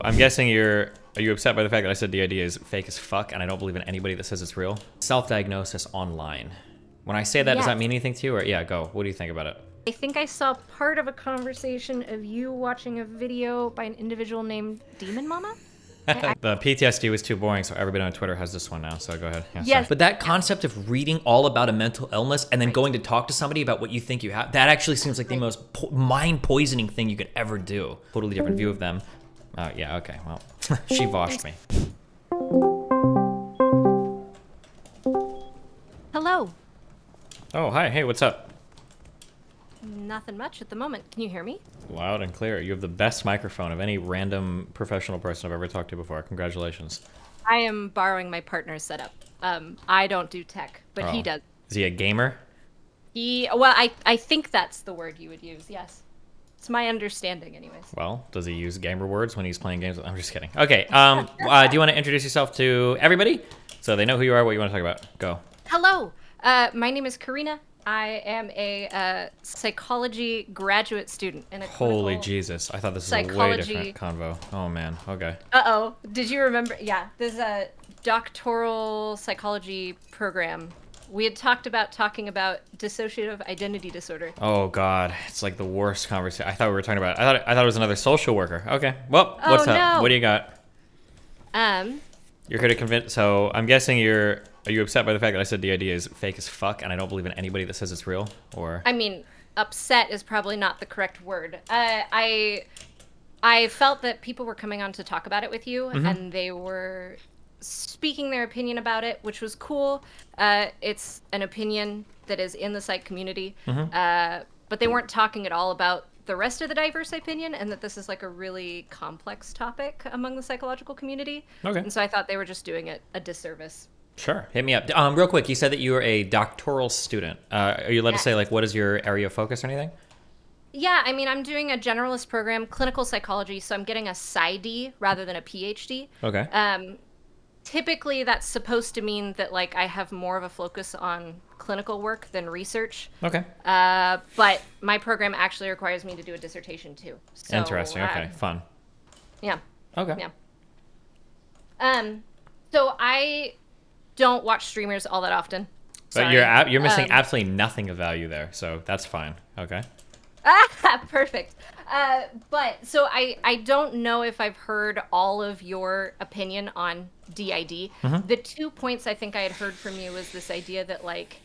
I'm guessing are you upset by the fact that I said DID is fake as fuck and I don't believe in anybody that says it's real? Self-diagnosis online. When I say that, does that mean anything to you? Or yeah, go. What do you think about it? I think I saw part of a conversation of you watching a video by an individual named Demon Mama. The PTSD was too boring, so everybody on Twitter has this one now, so go ahead. Yeah, yes. But that concept of reading all about a mental illness and then going to talk to somebody about what you think you have, that actually seems like the most mind-poisoning thing you could ever do. Totally different view of them. Yeah, okay, well, she washed me. Hello. Oh, hi, hey, what's up? Nothing much at the moment. Can you hear me? Loud and clear. You have the best microphone of any random professional person I've ever talked to before. Congratulations. I am borrowing my partner's setup. I don't do tech, but he does. Is he a gamer? Well, I think that's the word you would use, yes. It's my understanding, anyways. Well, does he use gamer words when he's playing games? I'm just kidding. Okay, do you want to introduce yourself to everybody so they know who you are, what you want to talk about? Go. Hello, my name is Karina. I am a psychology graduate student in a Holy Jesus, I thought this was a way different convo. Oh man, okay. Uh-oh, did you remember? Yeah, there's a doctoral psychology program. We had talking about dissociative identity disorder. Oh God, it's like the worst conversation. I thought we were talking about. I thought it was another social worker. Okay, well, what's up? No. What do you got? You're here to convince. So I'm guessing are you upset by the fact that I said DID is fake as fuck and I don't believe in anybody that says it's real? Or I mean, upset is probably not the correct word. I felt that people were coming on to talk about it with you, and they were speaking their opinion about it, which was cool. It's an opinion that is in the psych community, but they weren't talking at all about the rest of the diverse opinion, and that this is like a really complex topic among the psychological community. Okay. And so I thought they were just doing it a disservice. Sure, hit me up. Real quick, you said that you were a doctoral student. Are you allowed to say like what is your area of focus or anything? Yeah, I mean, I'm doing a generalist program, clinical psychology, so I'm getting a PsyD rather than a PhD. Okay. Typically, that's supposed to mean that like I have more of a focus on clinical work than research. Okay. But my program actually requires me to do a dissertation too. So, interesting. Okay. Fun. Yeah. Okay. Yeah. So I don't watch streamers all that often. But you're missing absolutely nothing of value there, so that's fine. Okay. Perfect. But so I don't know if I've heard all of your opinion on DID. The 2 points I think I had heard from you was this idea that like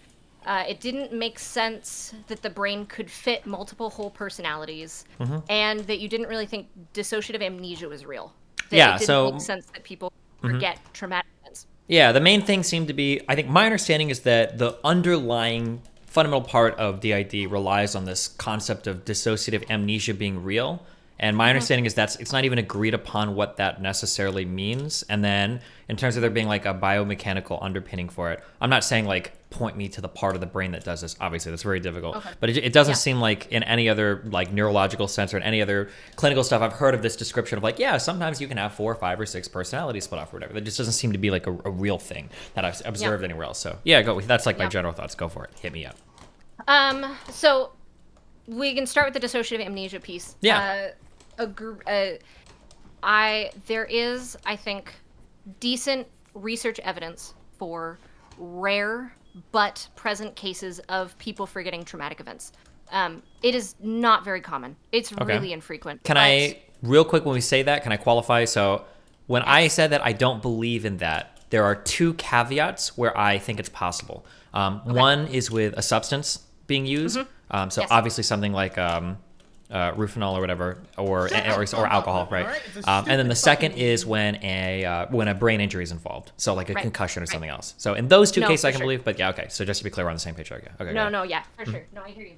it didn't make sense that the brain could fit multiple whole personalities, and that you didn't really think dissociative amnesia was real. That it didn't make sense that people forget traumatic events. Yeah, the main thing seemed to be, I think my understanding is that the underlying fundamental part of DID relies on this concept of dissociative amnesia being real. And my understanding is it's not even agreed upon what that necessarily means. And then in terms of there being like a biomechanical underpinning for it, I'm not saying like point me to the part of the brain that does this. Obviously, that's very difficult. Okay. But it doesn't seem like in any other like neurological sense or in any other clinical stuff, I've heard of this description of like, yeah, sometimes you can have 4 or 5 or 6 personalities split off or whatever. That just doesn't seem to be like a real thing that I've observed anywhere else. So yeah, go. That's like my general thoughts. Go for it. Hit me up. So we can start with the dissociative amnesia piece. Yeah. There is, I think, decent research evidence for rare but present cases of people forgetting traumatic events. It is not very common. It's really infrequent. Can I, real quick, when we say that, can I qualify? So when I said that I don't believe in that, there are 2 caveats where I think it's possible. One is with a substance being used. So obviously something like rufinol or whatever, or alcohol, right? And then the second is when a brain injury is involved, so like a concussion or something else. So in those 2 cases, I can believe. But yeah, okay. So just to be clear, we're on the same page. Okay. Yeah, for sure. No, I hear you.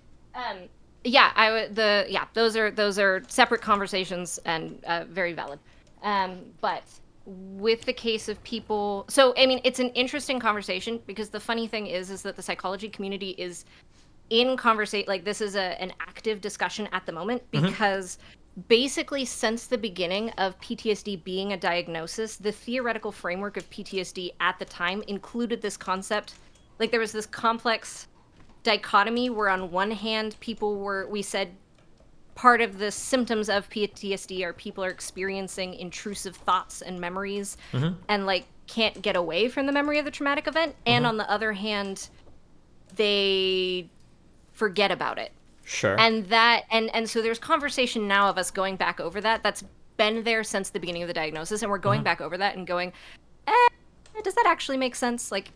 Those are separate conversations and very valid. But with the case of people, so I mean, it's an interesting conversation because the funny thing is that the psychology community is in conversation, like this is an active discussion at the moment because basically since the beginning of PTSD being a diagnosis, the theoretical framework of PTSD at the time included this concept, like there was this complex dichotomy where on one hand we said part of the symptoms of PTSD are people are experiencing intrusive thoughts and memories and like can't get away from the memory of the traumatic event. And on the other hand, they forget about it. Sure. And that and so there's conversation now of us going back over that. That's been there since the beginning of the diagnosis, and we're going back over that and going, does that actually make sense? Like,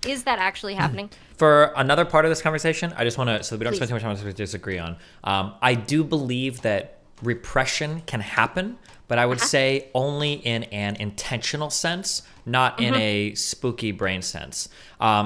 is that actually happening? For another part of this conversation, I just want to, so that we don't Please. spend too much time on this, disagree on. I do believe that repression can happen, but I would say only in an intentional sense, not in a spooky brain sense.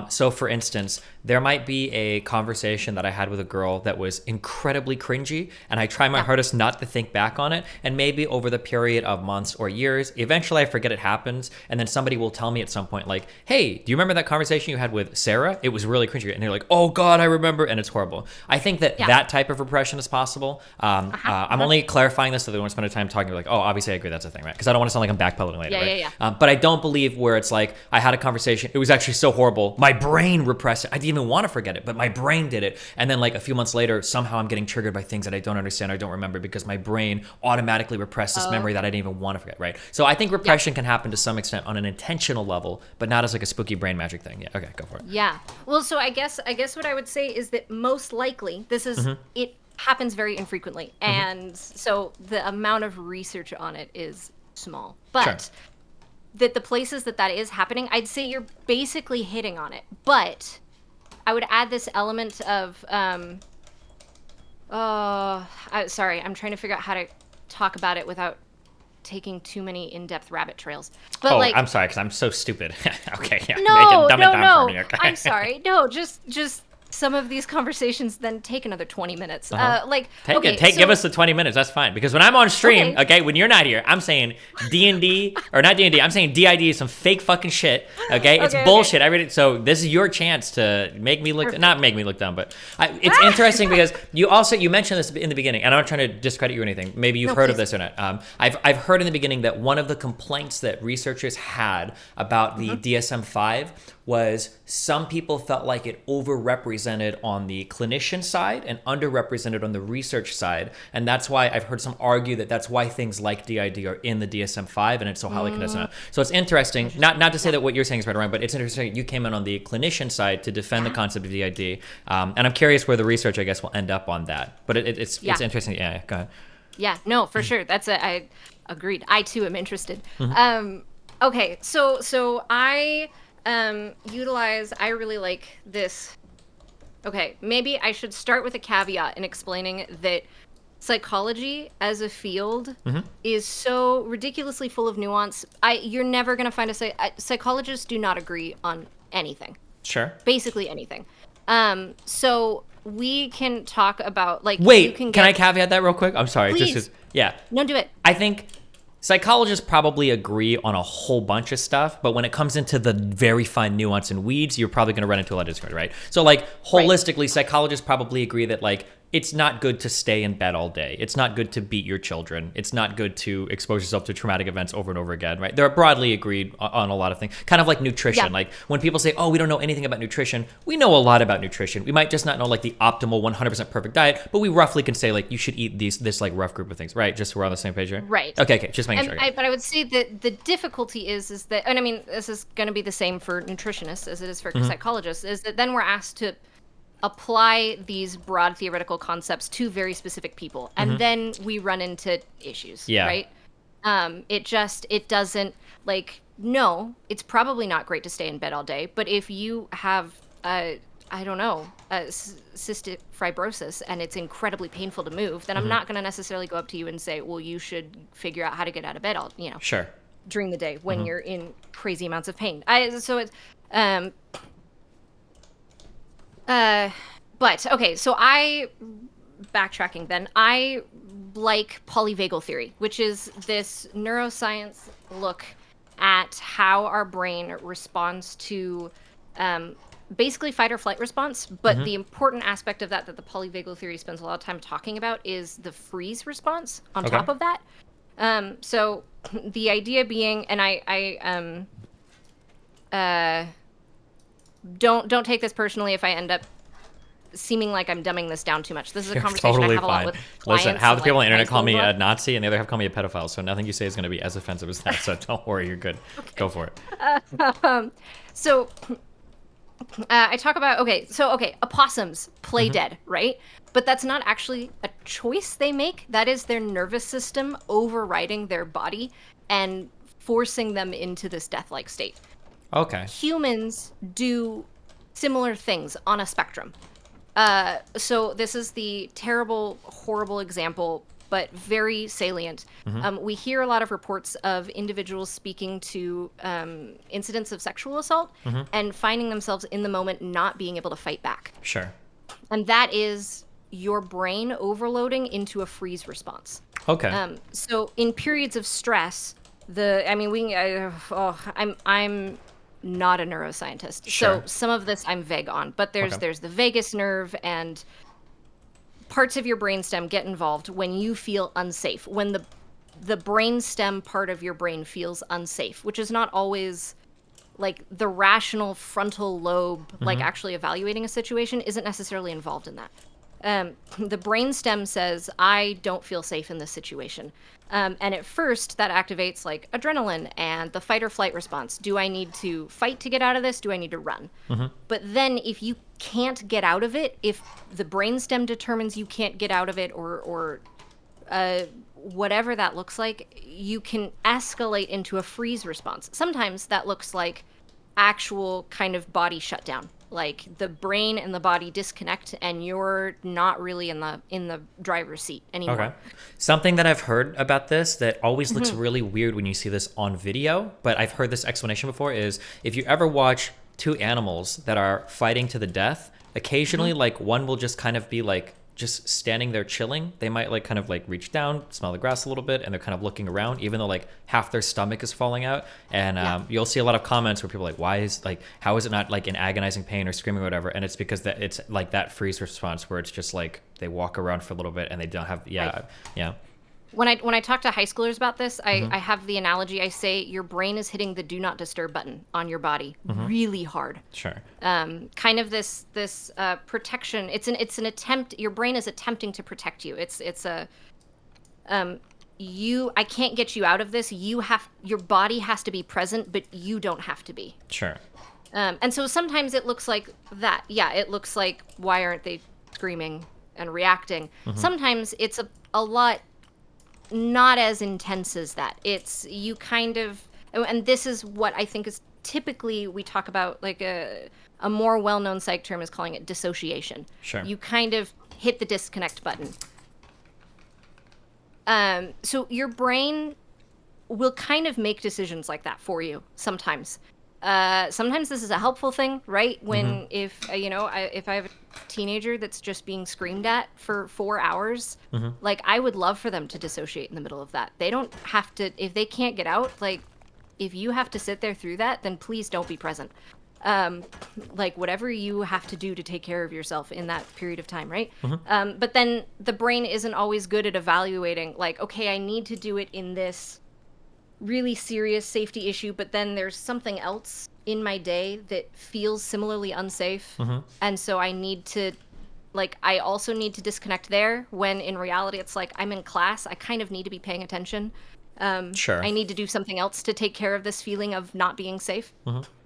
So for instance, there might be a conversation that I had with a girl that was incredibly cringy, and I try my hardest not to think back on it. And maybe over the period of months or years, eventually I forget it happens. And then somebody will tell me at some point, like, hey, do you remember that conversation you had with Sarah? It was really cringy. And they're like, oh God, I remember. And it's horrible. I think that that type of repression is possible. I'm only clarifying this so they won't spend time talking like, oh, obviously I agree that's a thing, right? Because I don't want to sound like I'm backpedaling later, right? But I don't believe where it's like, I had a conversation, it was actually so horrible, my brain repressed it. I didn't even want to forget it, but my brain did it. And then like a few months later, somehow I'm getting triggered by things that I don't understand or don't remember because my brain automatically repressed this memory that I didn't even want to forget, right? So I think repression can happen to some extent on an intentional level, but not as like a spooky brain magic thing. Yeah, okay, go for it. Yeah. Well, so I guess what I would say is that most likely this is it happens very infrequently, and so the amount of research on it is small. But that the places that is happening, I'd say you're basically hitting on it. But I would add this element of sorry, I'm trying to figure out how to talk about it without taking too many in-depth rabbit trails. But like, I'm sorry, because I'm so stupid. Okay, yeah. No, dumb it down for me, okay? I'm sorry. No, just some of these conversations then take another 20 minutes. Give us the 20 minutes. That's fine. Because when I'm on stream, okay, when you're not here, I'm saying D&D, or not D&D, I'm saying DID is some fake fucking shit, okay? It's bullshit. So this is your chance to make me look, not make me look dumb, but it's interesting because you mentioned this in the beginning, and I'm not trying to discredit you or anything. Maybe you've heard of this or not. I've heard in the beginning that one of the complaints that researchers had about the DSM-5 was some people felt like it overrepresented on the clinician side and underrepresented on the research side. And that's why I've heard some argue that that's why things like DID are in the DSM-5 and it's so highly contested. So it's interesting, not to say that what you're saying is right or wrong, but it's interesting you came in on the clinician side to defend the concept of DID. And I'm curious where the research, I guess, will end up on that. But it's interesting. Yeah, go ahead. Yeah, no, for sure. I agreed. I too am interested. Okay, so I really like this. Okay, maybe I should start with a caveat in explaining that psychology as a field is so ridiculously full of nuance. You're never going to find psychologists do not agree on anything. Sure. Basically anything. So we can talk about like. Wait, can I caveat that real quick? I'm sorry. Please. Just 'cause, yeah. No, do it. I think psychologists probably agree on a whole bunch of stuff, but when it comes into the very fine nuance and weeds, you're probably going to run into a lot of disagreement, right? So like holistically, psychologists probably agree that like it's not good to stay in bed all day. It's not good to beat your children. It's not good to expose yourself to traumatic events over and over again, right? They're broadly agreed on a lot of things. Kind of like nutrition. Yeah. Like when people say, oh, we don't know anything about nutrition, we know a lot about nutrition. We might just not know like the optimal 100% perfect diet, but we roughly can say like you should eat this like rough group of things, right? Just so we're on the same page here? Right. Okay, just making sure. But I would say that the difficulty is that, and I mean, this is going to be the same for nutritionists as it is for psychologists, is that then we're asked to apply these broad theoretical concepts to very specific people, and then we run into issues, right? It doesn't, like, no, it's probably not great to stay in bed all day, but if you have, cystic fibrosis and it's incredibly painful to move, then I'm not going to necessarily go up to you and say, well, you should figure out how to get out of bed Sure. during the day when you're in crazy amounts of pain. But okay, so backtracking then, I like polyvagal theory, which is this neuroscience look at how our brain responds to basically fight or flight response. But the important aspect of that the polyvagal theory spends a lot of time talking about is the freeze response on top of that. So the idea being, and don't take this personally if I end up seeming like I'm dumbing this down too much. This is a You're conversation totally I have a lot fine. with clients. Listen, half the people on the like, internet call me high a school Nazi, and the other half call me a pedophile. So nothing you say is going to be as offensive as that. So don't worry, you're good. Okay. Go for it. So I talk about opossums play dead, right? But that's not actually a choice they make. That is their nervous system overriding their body and forcing them into this death-like state. Okay. Humans do similar things on a spectrum. So this is the terrible, horrible example, but very salient. We hear a lot of reports of individuals speaking to incidents of sexual assault and finding themselves in the moment not being able to fight back. Sure. And that is your brain overloading into a freeze response. Okay. So in periods of stress, I'm not a neuroscientist, Sure. so some of this I'm vague on. But there's the vagus nerve and parts of your brainstem get involved when you feel unsafe. When the brainstem part of your brain feels unsafe, which is not always like the rational frontal lobe, like actually evaluating a situation, isn't necessarily involved in that. The brainstem says, I don't feel safe in this situation. And at first, that activates like adrenaline and the fight or flight response. Do I need to fight to get out of this? Do I need to run? But then if you can't get out of it, if the brainstem determines you can't get out of it or whatever that looks like, you can escalate into a freeze response. Sometimes that looks like actual kind of body shutdown. Like the brain and the body disconnect and you're not really in the driver's seat anymore. Okay. Something that I've heard about this that always looks really weird when you see this on video, but I've heard this explanation before, is if you ever watch two animals that are fighting to the death, occasionally like one will just kind of be like just standing there chilling. They might like kind of like reach down, smell the grass a little bit, and they're kind of looking around, even though like half their stomach is falling out. And you'll see a lot of comments where people are like, how is it not like in agonizing pain or screaming or whatever? And it's because that it's like that freeze response where it's just like they walk around for a little bit and they don't have yeah. When I talk to high schoolers about this, I have the analogy. I say your brain is hitting the do not disturb button on your body really hard. Sure. Kind of this protection. It's an attempt. Your brain is attempting to protect you. I can't get you out of this. Your body has to be present, but you don't have to be. Sure. And so sometimes it looks like that. Yeah, it looks like, why aren't they screaming and reacting? Sometimes it's a lot not as intense as that. It's you kind of, and this is what I think is typically we talk about, like a more well-known psych term is calling it dissociation. Sure. You kind of hit the disconnect button. So your brain will kind of make decisions like that for you sometimes. Sometimes this is a helpful thing, right? When if I have a teenager that's just being screamed at for 4 hours, like I would love for them to dissociate in the middle of that. They don't have to, if they can't get out, like if you have to sit there through that, then please don't be present. Like whatever you have to do to take care of yourself in that period of time, right? But then the brain isn't always good at evaluating, like, okay, I need to do it in this really serious safety issue, but then there's something else in my day that feels similarly unsafe. And so I also need to disconnect there, when in reality it's like I'm in class, I kind of need to be paying attention. Sure. I need to do something else to take care of this feeling of not being safe.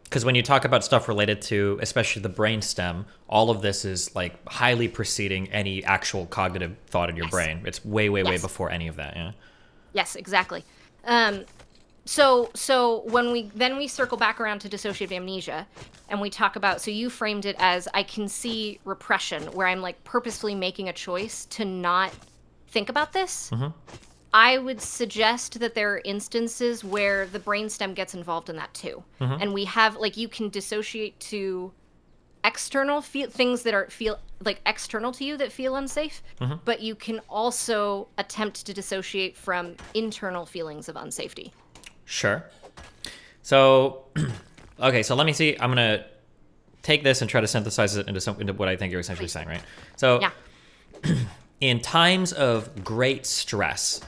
Because when you talk about stuff related to, especially the brainstem, all of this is like highly preceding any actual cognitive thought in your brain. It's way before any of that. Yeah. Yes, exactly. So when we circle back around to dissociative amnesia, and we talk about, so you framed it as, I can see repression, where I'm like purposefully making a choice to not think about this. I would suggest that there are instances where the brainstem gets involved in that too. And we have, like, you can dissociate to external things that feel like external to you that feel unsafe, but you can also attempt to dissociate from internal feelings of unsafety. Sure. So, okay, so let me see. I'm going to take this and try to synthesize it into what I think you're essentially saying, right? So, in times of great stress,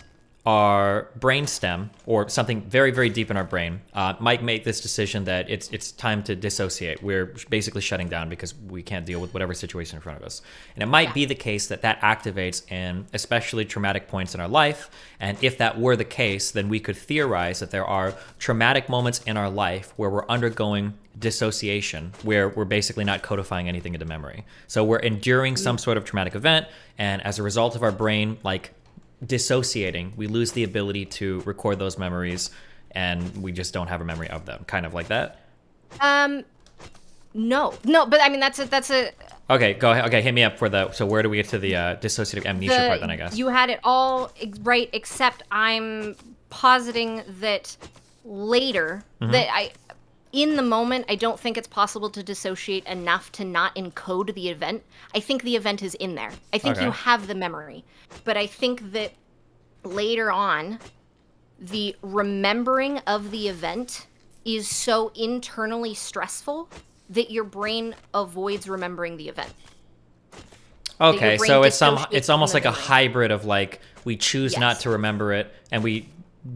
our brainstem or something very, very deep in our brain might make this decision that it's time to dissociate. We're basically shutting down because we can't deal with whatever situation in front of us. And it might be the case that activates in especially traumatic points in our life. And if that were the case, then we could theorize that there are traumatic moments in our life where we're undergoing dissociation, where we're basically not codifying anything into memory. So we're enduring some sort of traumatic event, and as a result of our brain dissociating, we lose the ability to record those memories, and we just don't have a memory of them. Kind of like that. No, but I mean that's a. Okay, go ahead. Okay, hit me up for the. So where do we get to the dissociative amnesia part then? I guess you had it all right, except I'm positing that later that in the moment, I don't think it's possible to dissociate enough to not encode the event. I think the event is in there. I think you have the memory. But I think that later on, the remembering of the event is so internally stressful that your brain avoids remembering the event. Okay, so it's almost like a hybrid of we choose not to remember it, and we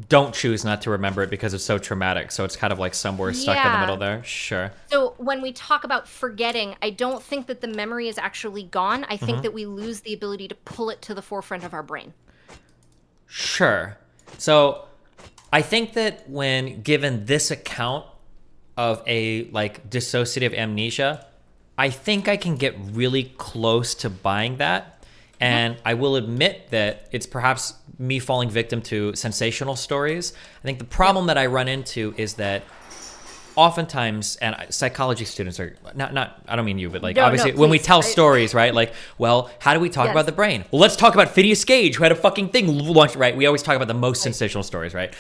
don't choose not to remember it because it's so traumatic. So it's kind of like somewhere stuck in the middle there. Sure. So when we talk about forgetting, I don't think that the memory is actually gone. I think that we lose the ability to pull it to the forefront of our brain. Sure. So I think that when given this account of a dissociative amnesia, I think I can get really close to buying that. And I will admit that it's perhaps me falling victim to sensational stories. I think the problem that I run into is that oftentimes, and psychology students are not I don't mean you, but obviously when we tell stories, right? How do we talk about the brain? Well, let's talk about Phineas Gage, who had a fucking thing launch, right? We always talk about the most sensational stories, right?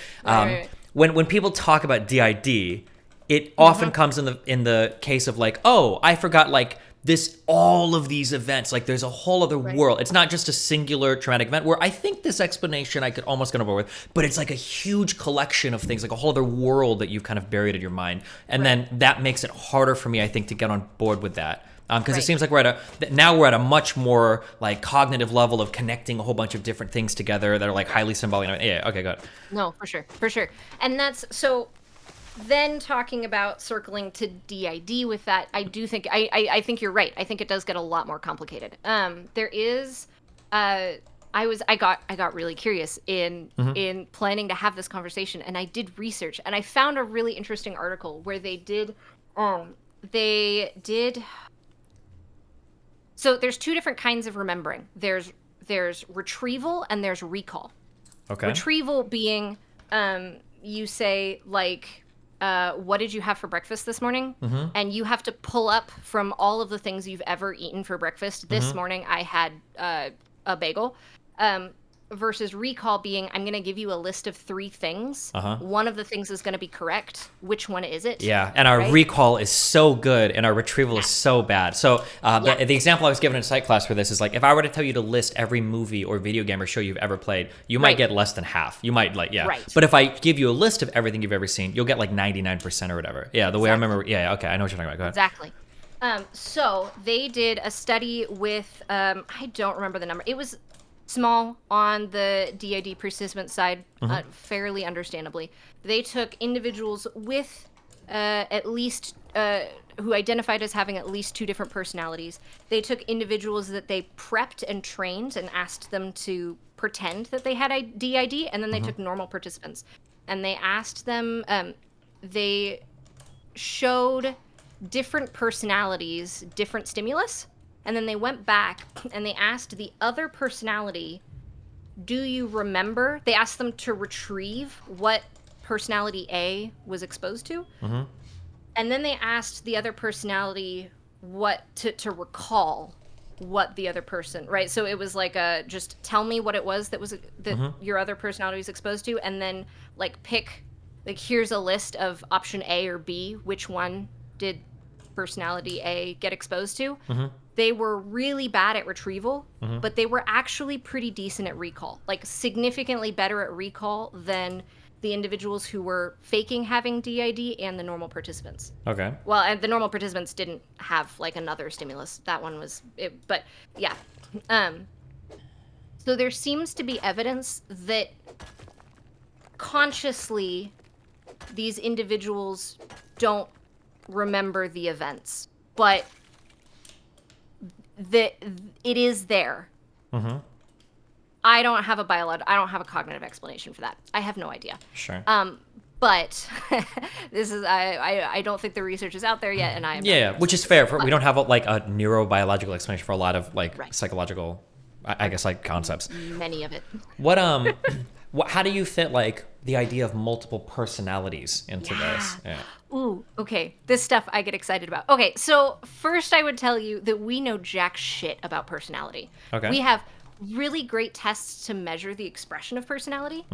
When people talk about DID, it often comes in the case of I forgot all of these events, there's a whole other world. It's not just a singular traumatic event, where I think this explanation I could almost get on board with, but it's a huge collection of things, a whole other world that you've kind of buried in your mind. And then that makes it harder for me, I think, to get on board with that. Because it seems like we're at a much more cognitive level of connecting a whole bunch of different things together that are highly symbolic. Yeah, okay, got it. No, for sure. And that's so. Then talking about circling to DID with that, I do think I think you're right. I think it does get a lot more complicated. There is I got really curious in planning to have this conversation, and I did research, and I found a really interesting article where they did so there's two different kinds of remembering. There's retrieval and there's recall. Okay. Retrieval being you say what did you have for breakfast this morning? And you have to pull up from all of the things you've ever eaten for breakfast. This morning I had a bagel. Versus recall being, I'm going to give you a list of 3 things. One of the things is going to be correct. Which one is it? Yeah, and our recall is so good, and our retrieval is so bad. So the example I was given in psych class for this is if I were to tell you to list every movie or video game or show you've ever played, you might get less than half. You might But if I give you a list of everything you've ever seen, you'll get 99% or whatever. Yeah, the way I remember. Yeah, okay, I know what you're talking about. Go ahead. Exactly. So they did a study with, I don't remember the number. It was small on the DID persistent side, fairly understandably. They took individuals with at least who identified as having at least 2 different personalities. They took individuals that they prepped and trained and asked them to pretend that they had DID, and then they took normal participants. And they asked them, they showed different personalities, different stimulus, and then they went back and they asked the other personality, do you remember? They asked them to retrieve what personality A was exposed to. And then they asked the other personality what to recall what the other person, right? So it was just tell me what it was that your other personality was exposed to, and then pick, here's a list of option A or B, which one did personality A get exposed to? They were really bad at retrieval, but they were actually pretty decent at recall, significantly better at recall than the individuals who were faking having DID and the normal participants. Okay. Well, and the normal participants didn't have another stimulus. That one was it, but yeah. So there seems to be evidence that consciously these individuals don't remember the events, but it is there. Mm-hmm. I don't have a cognitive explanation for that. I have no idea. Sure. But I don't think the research is out there yet, and which is fair. We don't have a neurobiological explanation for a lot of psychological, I guess, concepts. Many of it. What how do you fit the idea of multiple personalities into this? Yeah. Ooh, okay. This stuff I get excited about. Okay, so first I would tell you that we know jack shit about personality. Okay. We have really great tests to measure the expression of personality,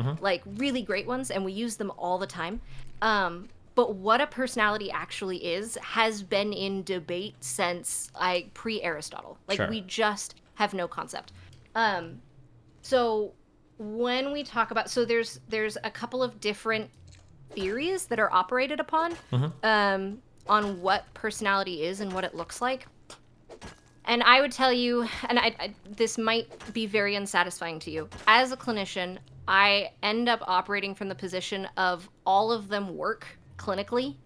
really great ones, and we use them all the time. But what a personality actually is has been in debate since pre-Aristotle. Sure. We just have no concept. So when we talk about, there's a couple of different theories that are operated upon on what personality is and what it looks like. And I would tell you, and this might be very unsatisfying to you, as a clinician, I end up operating from the position of all of them work clinically.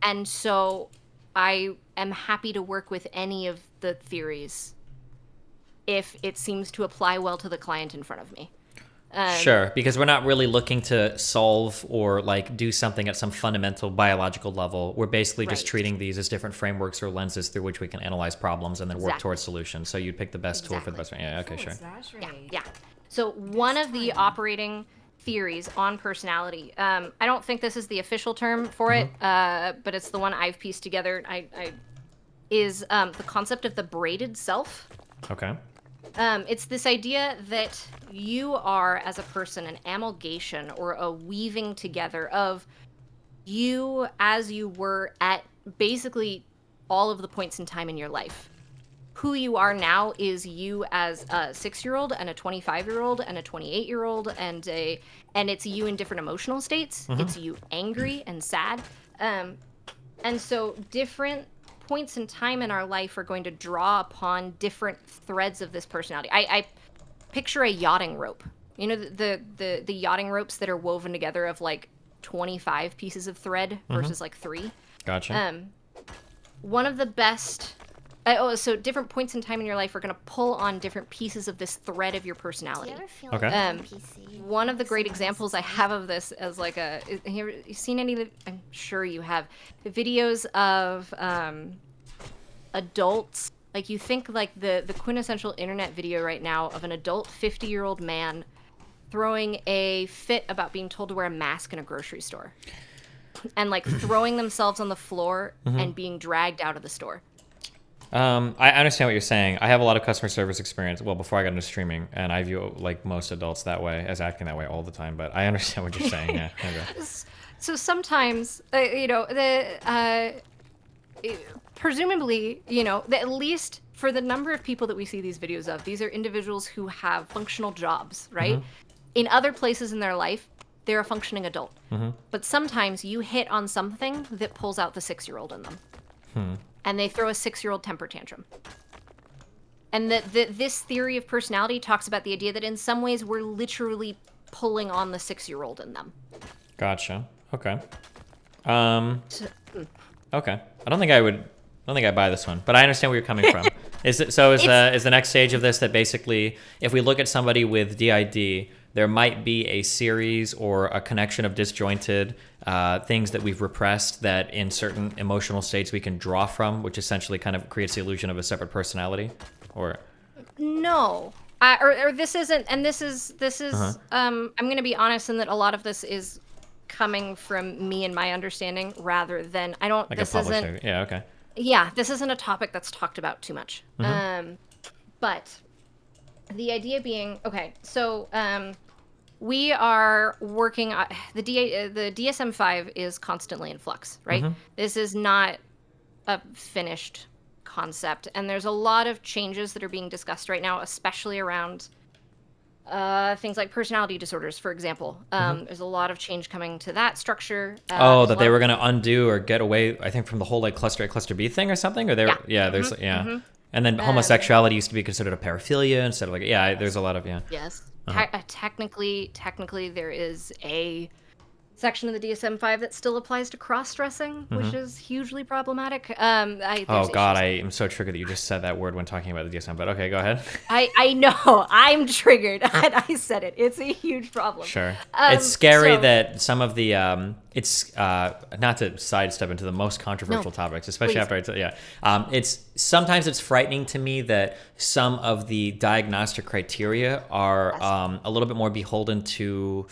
And so I am happy to work with any of the theories if it seems to apply well to the client in front of me. Sure, because we're not really looking to solve or do something at some fundamental biological level. We're basically just treating these as different frameworks or lenses through which we can analyze problems and then work towards solutions. So you'd pick the best tool for the best. Yeah, okay, sure. Yeah. So one of the operating theories on personality, I don't think this is the official term for it, but it's the one I've pieced together. Is the concept of the braided self. Okay. It's this idea that you are, as a person, an amalgamation or a weaving together of you as you were at basically all of the points in time in your life. Who you are now is you as a 6-year-old and a 25-year-old and a 28-year-old and it's you in different emotional states. It's you angry and sad. And so different points in time in our life are going to draw upon different threads of this personality. I picture a yachting rope. You know, the yachting ropes that are woven together of 25 pieces of thread versus 3. Gotcha. One of the best. So different points in time in your life are going to pull on different pieces of this thread of your personality. Okay. One of the great examples I have of this as you seen any? I'm sure you have the videos of adults. You think the quintessential internet video right now of an adult 50-year-old man throwing a fit about being told to wear a mask in a grocery store, and throwing themselves on the floor and being dragged out of the store. I understand what you're saying. I have a lot of customer service experience. Well, before I got into streaming, and I view most adults that way, as acting that way all the time. But I understand what you're saying. Yeah. Okay. So sometimes, presumably, at least for the number of people that we see these videos of, these are individuals who have functional jobs, right? In other places in their life, they're a functioning adult. But sometimes you hit on something that pulls out the 6-year-old in them. And they throw a 6-year-old temper tantrum. And this theory of personality talks about the idea that in some ways we're literally pulling on the 6-year-old in them. Gotcha. Okay. Okay. I don't think I buy this one, but I understand where you're coming from. Is the next stage of this that basically, if we look at somebody with DID, there might be a series or a connection of disjointed things that we've repressed that in certain emotional states we can draw from, which essentially kind of creates the illusion of a separate personality? Or no, or this isn't, and this is I'm going to be honest in that a lot of this is coming from me and my understanding rather than this isn't. Yeah. Okay. Yeah, this isn't a topic that's talked about too much. But the idea being, okay, so we are working on the DSM-5 is constantly in flux, right? This is not a finished concept, and there's a lot of changes that are being discussed right now, especially around things like personality disorders, for example. There's a lot of change coming to that structure. That they were going to undo or get away, I think, from the whole cluster A, cluster B thing or something, or they were, And then homosexuality used to be considered a paraphilia instead of there's a lot of, Yes. Technically, there is a section of the DSM-5 that still applies to cross-dressing, which is hugely problematic. Oh God, I am so triggered that you just said that word when talking about the DSM. But okay, go ahead. I know, I'm triggered. I said it. It's a huge problem. Sure. It's scary that some of the it's not to sidestep into the most controversial topics, especially please. after it's sometimes it's frightening to me that some of the diagnostic criteria are a little bit more beholden to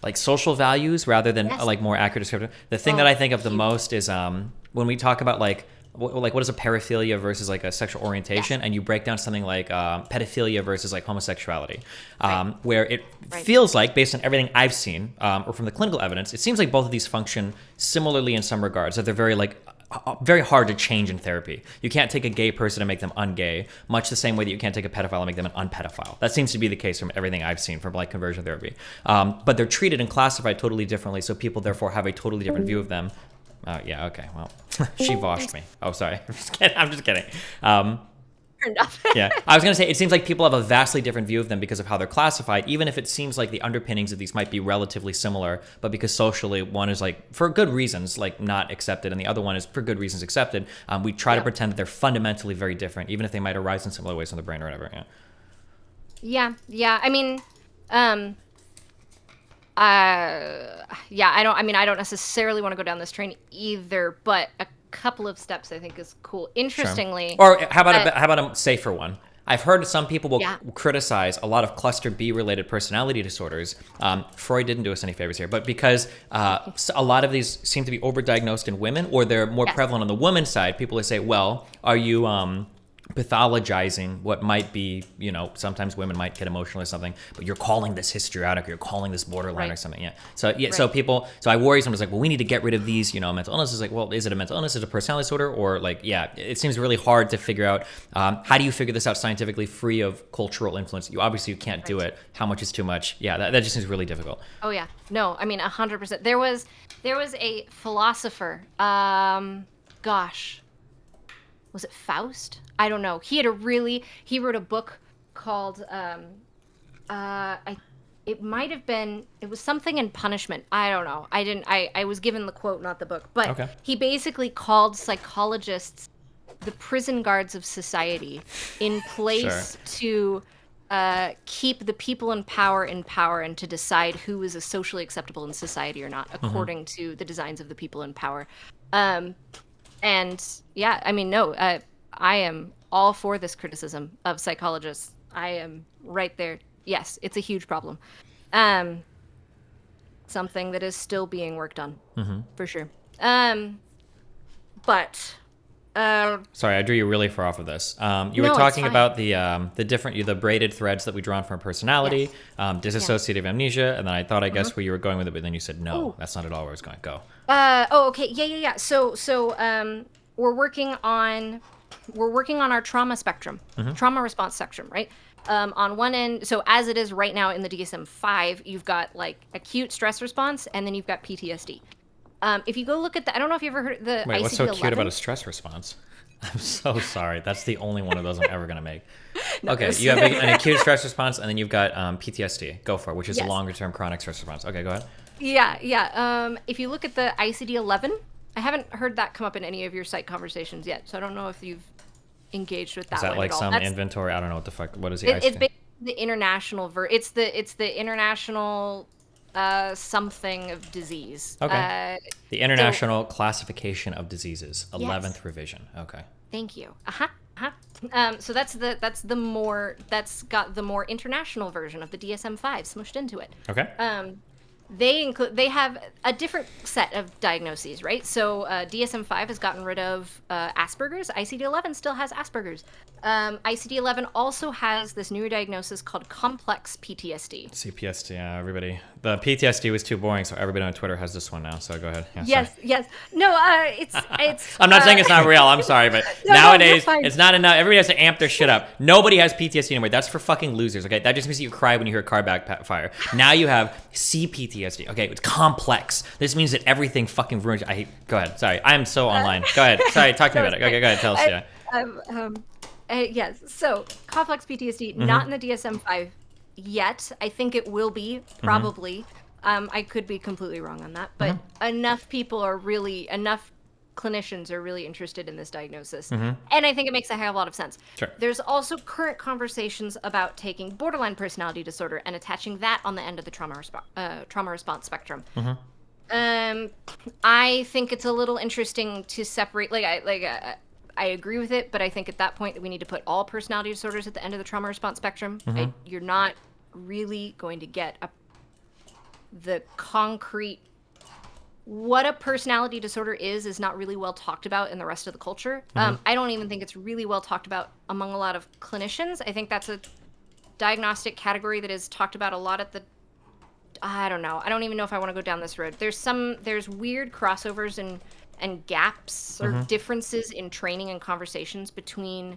like social values rather than like more accurate description. The thing that I think of the most is when we talk about like what is a paraphilia versus like a sexual orientation, and you break down something like pedophilia versus like homosexuality, where it feels like, based on everything I've seen or from the clinical evidence, it seems like both of these function similarly in some regards, that they're very hard to change in therapy. You can't take a gay person and make them ungay, much the same way that you can't take a pedophile and make them an unpedophile. That seems to be the case from everything I've seen from like conversion therapy. But they're treated and classified totally differently, so people therefore have a totally different view of them. Yeah, okay, well, she washed me. Oh, sorry. I'm just kidding. Yeah, I was going to say, it seems like people have a vastly different view of them because of how they're classified, even if it seems like the underpinnings of these might be relatively similar, but because socially one is like, for good reasons, like not accepted, and the other one is for good reasons accepted, we try to pretend that they're fundamentally very different, even if they might arise in similar ways in the brain or whatever. Yeah. I mean, I don't necessarily want to go down this train either, but a couple of steps I think is cool. Interestingly, or how about a safer one? I've heard some people will criticize a lot of cluster B related personality disorders. Freud didn't do us any favors here, but because a lot of these seem to be overdiagnosed in women, or they're more prevalent on the women's side, people will say, well, are you pathologizing what might be, sometimes women might get emotional or something, but you're calling this histrionic, or you're calling this borderline or something. So I worry sometimes like, well, we need to get rid of these, mental illnesses. Like, well, is it a mental illness? Is it a personality disorder? Or like, it seems really hard to figure out, how do you figure this out scientifically free of cultural influence? You can't do it. How much is too much? Yeah, that just seems really difficult. Oh yeah. No, I mean, 100%. There was a philosopher, was it Faust? I don't know. He wrote a book called, it was something in punishment. I don't know. I was given the quote, not the book, but he basically called psychologists the prison guards of society, in place to keep the people in power and to decide who is a socially acceptable in society or not, according to the designs of the people in power. And yeah, I mean, no, I am all for this criticism of psychologists. I am right there. Yes, it's a huge problem. Something that is still being worked on, for sure. But sorry, I drew you really far off of this. You were talking about the braided threads that we draw on from personality, dissociative amnesia, and then I thought, I guess, where you were going with it, but then you said no, that's not at all where I was going. Go. Okay, yeah. So we're working on our trauma spectrum, trauma response spectrum, right? On one end, so as it is right now in the DSM-5, you've got like acute stress response, and then you've got PTSD. If you go look at I don't know if you ever heard the ICD-11. Wait, what's so cute about a stress response? I'm so sorry. That's the only one of those I'm ever going to make. Okay, you have an acute stress response, and then you've got PTSD. Go for it, which is a longer-term chronic stress response. Okay, go ahead. Yeah. If you look at the ICD-11, I haven't heard that come up in any of your psych conversations yet, so I don't know if you've engaged with that. Is that one like at all. some inventory? I don't know what the fuck. What is the ICD? It's the international it's the international something of disease. Okay. The International Classification of Diseases, 11th revision. Okay. Thank you. So that's got the more international version of the DSM-5 smushed into it. Okay. They have a different set of diagnoses, right? So DSM-5 has gotten rid of Asperger's. ICD-11 still has Asperger's. ICD-11 also has this newer diagnosis called complex PTSD. CPTSD, yeah, everybody. The PTSD was too boring, so everybody on Twitter has this one now. So go ahead. Yeah, yes. No, it's. I'm not saying it's not real. I'm sorry, but nowadays it's not enough. Everybody has to amp their shit up. Nobody has PTSD anymore. That's for fucking losers. Okay, that just means that you cry when you hear a car backfire. Now you have CPTSD. Okay, it's complex. This means that everything fucking ruins. Go ahead. Sorry, I am so online. Go ahead. Sorry, talk to me about it. Okay, go ahead. Tell us. Yes. So complex PTSD, not in the DSM-5 yet. I think it will be, probably. I could be completely wrong on that, but enough clinicians are really interested in this diagnosis. And I think it makes a hell of a lot of sense. Sure. There's also current conversations about taking borderline personality disorder and attaching that on the end of the trauma response spectrum. I think it's a little interesting to separate, I agree with it, but I think at that point that we need to put all personality disorders at the end of the trauma response spectrum. You're not really going to get the concrete. What a personality disorder is not really well talked about in the rest of the culture. I don't even think it's really well talked about among a lot of clinicians. I think that's a diagnostic category that is talked about a lot at the, I don't know. I don't even know if I want to go down this road. There's weird crossovers and gaps or differences in training and conversations between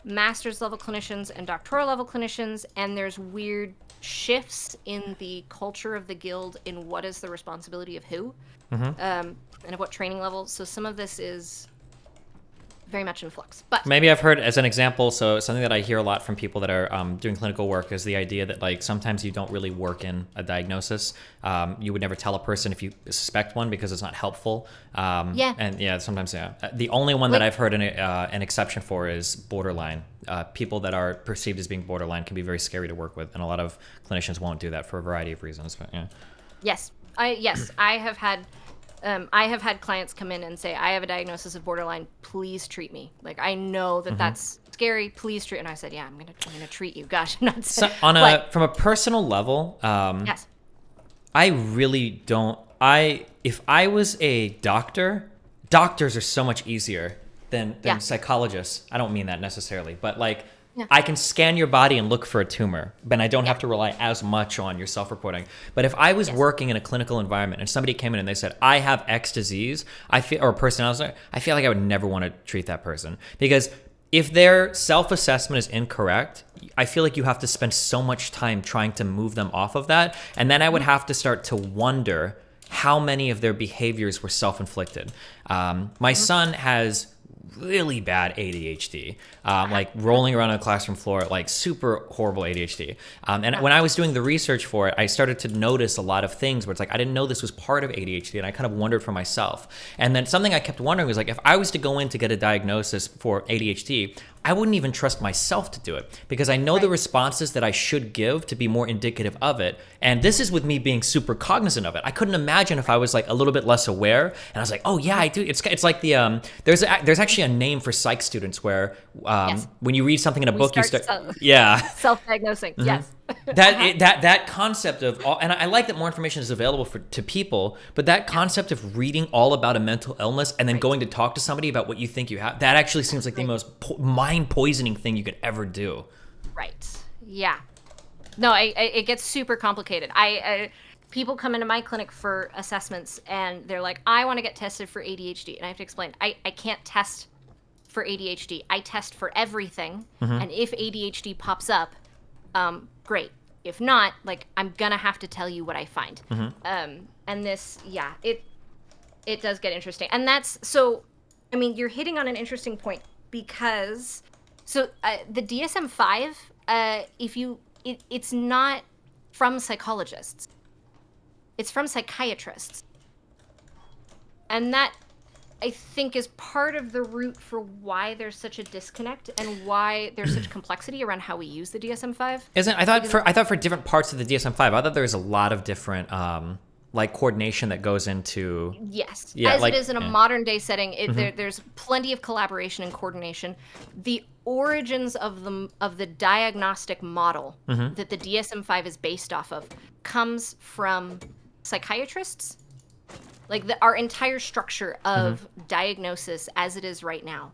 master's level clinicians and doctoral level clinicians, and there's weird shifts in the culture of the guild in what is the responsibility of who, and at what training level. So some of this is very much in flux. But maybe I've heard as an example, so something that I hear a lot from people that are doing clinical work is the idea that like sometimes you don't really work in a diagnosis. You would never tell a person if you suspect one because it's not helpful. Sometimes. The only one that I've heard an exception for is borderline. People that are perceived as being borderline can be very scary to work with, and a lot of clinicians won't do that for a variety of reasons. But yeah. Yes, I have had clients come in and say, I have a diagnosis of borderline, please treat me. Like, I know that that's scary, please treat. And I said, yeah, I'm gonna treat you. Gosh, I'm not so from a personal level, yes. I really don't, if I was a doctor, doctors are so much easier than psychologists. I don't mean that necessarily, but like, I can scan your body and look for a tumor, but I don't have to rely as much on your self-reporting. But if I was working in a clinical environment and somebody came in and they said, I have X disease, or personality, I feel like I would never want to treat that person. Because if their self-assessment is incorrect, I feel like you have to spend so much time trying to move them off of that. And then I would have to start to wonder how many of their behaviors were self-inflicted. My son has really bad ADHD, like rolling around on the classroom floor, like super horrible ADHD. And when I was doing the research for it, I started to notice a lot of things where it's like, I didn't know this was part of ADHD, and I kind of wondered for myself. And then something I kept wondering was like, if I was to go in to get a diagnosis for ADHD, I wouldn't even trust myself to do it because I know the responses that I should give to be more indicative of it. And this is with me being super cognizant of it. I couldn't imagine if I was like a little bit less aware and I was like, oh yeah, I do. It's like the, there's actually a name for psych students where when you read something in a book, you start self-diagnosing. Yes. that concept of all, and I like that more information is available to people, but that concept of reading all about a mental illness and then going to talk to somebody about what you think you have, that actually seems like the most mind poisoning thing you could ever do. Right. Yeah. No, it gets super complicated. People come into my clinic for assessments and they're like, I want to get tested for ADHD. And I have to explain, I can't test for ADHD. I test for everything. And if ADHD pops up, great. If not, like, I'm gonna have to tell you what I find. And this, it does get interesting. And that's, so, I mean, you're hitting on an interesting point because, so the DSM-5, it's not from psychologists. It's from psychiatrists. And that, I think, is part of the root for why there's such a disconnect and why there's such complexity around how we use the DSM-5. I thought for different parts of the DSM-5, I thought there was a lot of different like coordination that goes into. Yes, as it is in a modern day setting, there's plenty of collaboration and coordination. The origins of the diagnostic model that the DSM-5 is based off of comes from psychiatrists. Like our entire structure of diagnosis as it is right now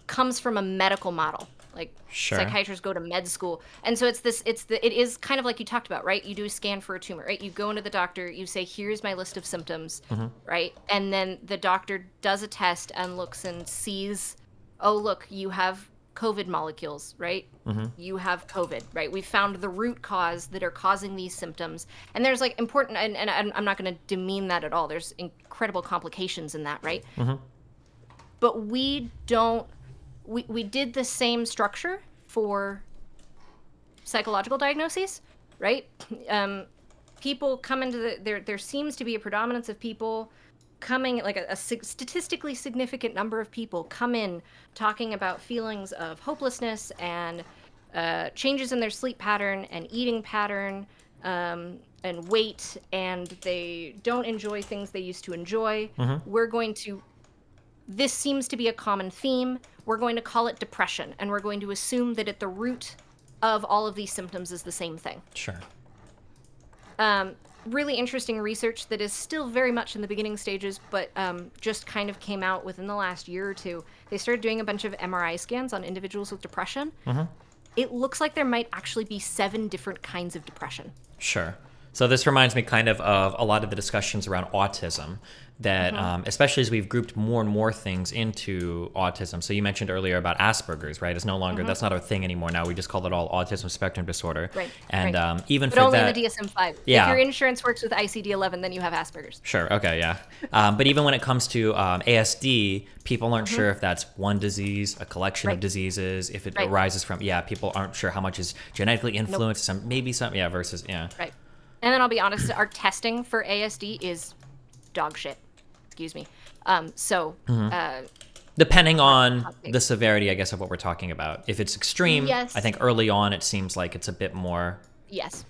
comes from a medical model. Like psychiatrists go to med school. And so it is kind of like you talked about, right? You do a scan for a tumor, right? You go into the doctor, you say, here's my list of symptoms, right? And then the doctor does a test and looks and sees, oh, look, you have COVID molecules, right? You have COVID, right? We found the root cause that are causing these symptoms. And there's like important, and I'm not going to demean that at all. There's incredible complications in that, right? But we did the same structure for psychological diagnoses, right? People come into there seems to be a predominance of people coming, like a statistically significant number of people come in talking about feelings of hopelessness and changes in their sleep pattern and eating pattern, and weight, and they don't enjoy things they used to enjoy. This seems to be a common theme. We're going to call it depression, and we're going to assume that at the root of all of these symptoms is the same thing. Sure. Really interesting research that is still very much in the beginning stages, but just kind of came out within the last year or two. They started doing a bunch of MRI scans on individuals with depression. It looks like there might actually be 7 different kinds of depression. Sure. So this reminds me kind of a lot of the discussions around autism that, especially as we've grouped more and more things into autism. So you mentioned earlier about Asperger's, right? It's no longer, that's not our thing anymore. Now we just call it all autism spectrum disorder. Right. And right. Even but for only that, in the DSM-5. Yeah. If your insurance works with ICD-11, then you have Asperger's. Sure. Okay. Yeah. But even when it comes to ASD, people aren't sure if that's one disease, a collection of diseases, if it arises from, people aren't sure how much is genetically influenced, versus. Right. And then I'll be honest, our testing for ASD is dog shit. Excuse me. Depending on the severity, I guess, of what we're talking about. If it's extreme, yes. I think early on it seems like it's a bit more. Yes.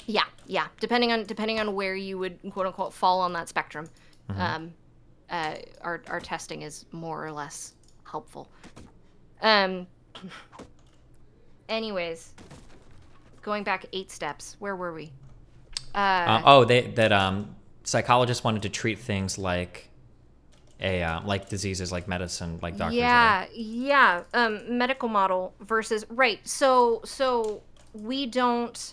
Yeah. Depending on where you would quote unquote fall on that spectrum, our testing is more or less helpful. Anyways, going back 8 steps, where were we? Psychologists wanted to treat things like like diseases, like medicine, like doctors. Medical model versus right. So we don't.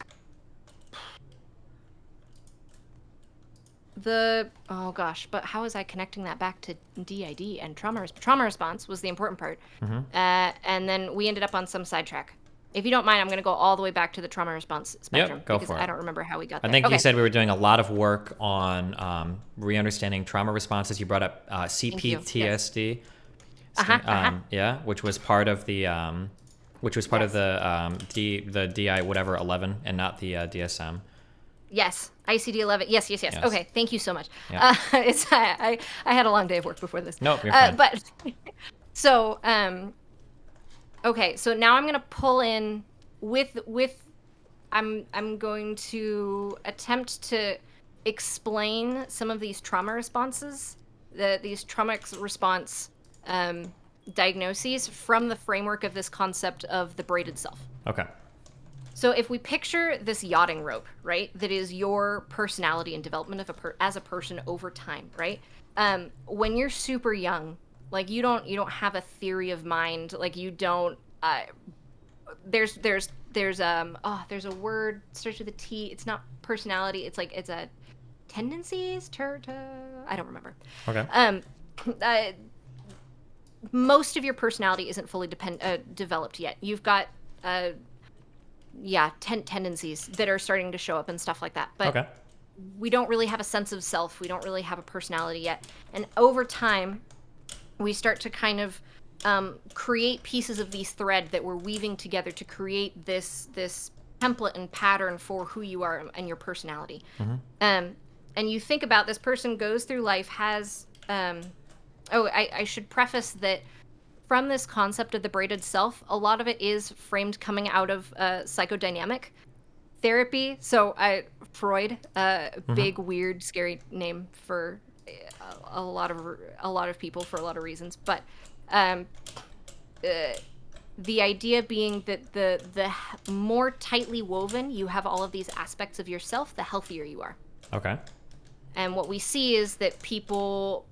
But how was I connecting that back to DID and trauma? Trauma response was the important part, and then we ended up on some sidetrack. If you don't mind, I'm going to go all the way back to the trauma response spectrum. Go for it. I don't remember how we got there. I think you said we were doing a lot of work on re-understanding trauma responses. You brought up CPTSD, which was part of the the DI whatever 11 and not the DSM. Yes, ICD-11. Yes. Okay, thank you so much. Yeah. I had a long day of work before this. Nope, you're fine. But so. Okay, so now I'm going to pull in with I'm going to attempt to explain some of these trauma responses, these trauma response diagnoses from the framework of this concept of the braided self. Okay. So if we picture this yachting rope, right, that is your personality and development of as a person over time, right? When you're super young, like you don't have a theory of mind, like you don't there's a word starts with a T. It's not personality, it's a tendencies, I don't remember. Okay. Most of your personality isn't fully developed yet. You've got tendencies that are starting to show up and stuff like that. But we don't really have a sense of self. We don't really have a personality yet. And over time, we start to kind of create pieces of these thread that we're weaving together to create this template and pattern for who you are and your personality. And you think about this person goes through life, has I should preface that from this concept of the braided self, a lot of it is framed coming out of psychodynamic therapy. So Freud, big, weird, scary name for a lot of people for a lot of reasons. But the idea being that the more tightly woven you have all of these aspects of yourself, the healthier you are. Okay. And what we see is that people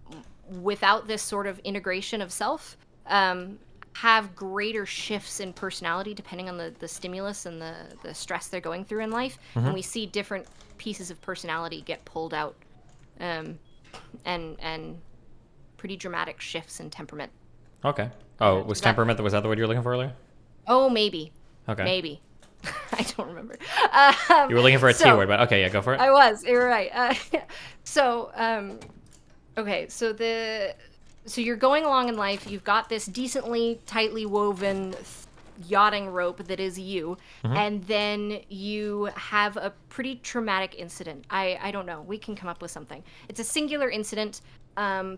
without this sort of integration of self have greater shifts in personality depending on the stimulus and the stress they're going through in life. And we see different pieces of personality get pulled out and pretty dramatic shifts in temperament. Okay. Was temperament, was that the word you were looking for earlier? Oh, maybe. Okay. Maybe. I don't remember. You were looking for a T word, but okay, yeah, go for it. I was. You're right. Okay, so you're going along in life. You've got this decently tightly woven yachting rope that is you, and then you have a pretty traumatic incident. I don't know. We can come up with something. It's a singular incident. You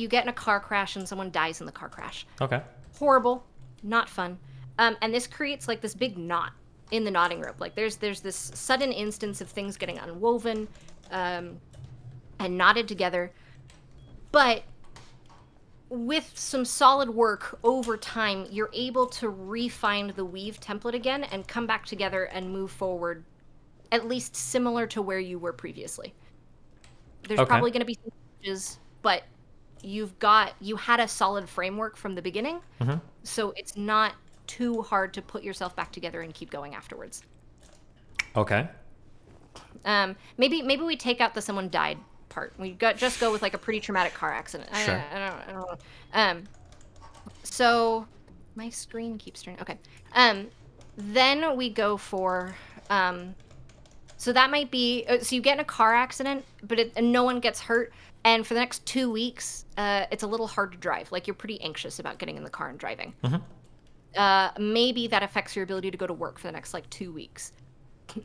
get in a car crash and someone dies in the car crash. Okay. Horrible, not fun. And this creates like this big knot in the knotting rope. Like there's this sudden instance of things getting unwoven and knotted together. But with some solid work over time, you're able to re-find the weave template again and come back together and move forward, at least similar to where you were previously. There's probably going to be some changes, but you had a solid framework from the beginning, so it's not too hard to put yourself back together and keep going afterwards. Okay. Maybe we take out the someone died part. Just go with like a pretty traumatic car accident. Sure. I don't know. So my screen keeps turning. Okay. Then we go for so that might be so you get in a car accident, but and no one gets hurt. And for the next 2 weeks, it's a little hard to drive. Like you're pretty anxious about getting in the car and driving. Maybe that affects your ability to go to work for the next like 2 weeks.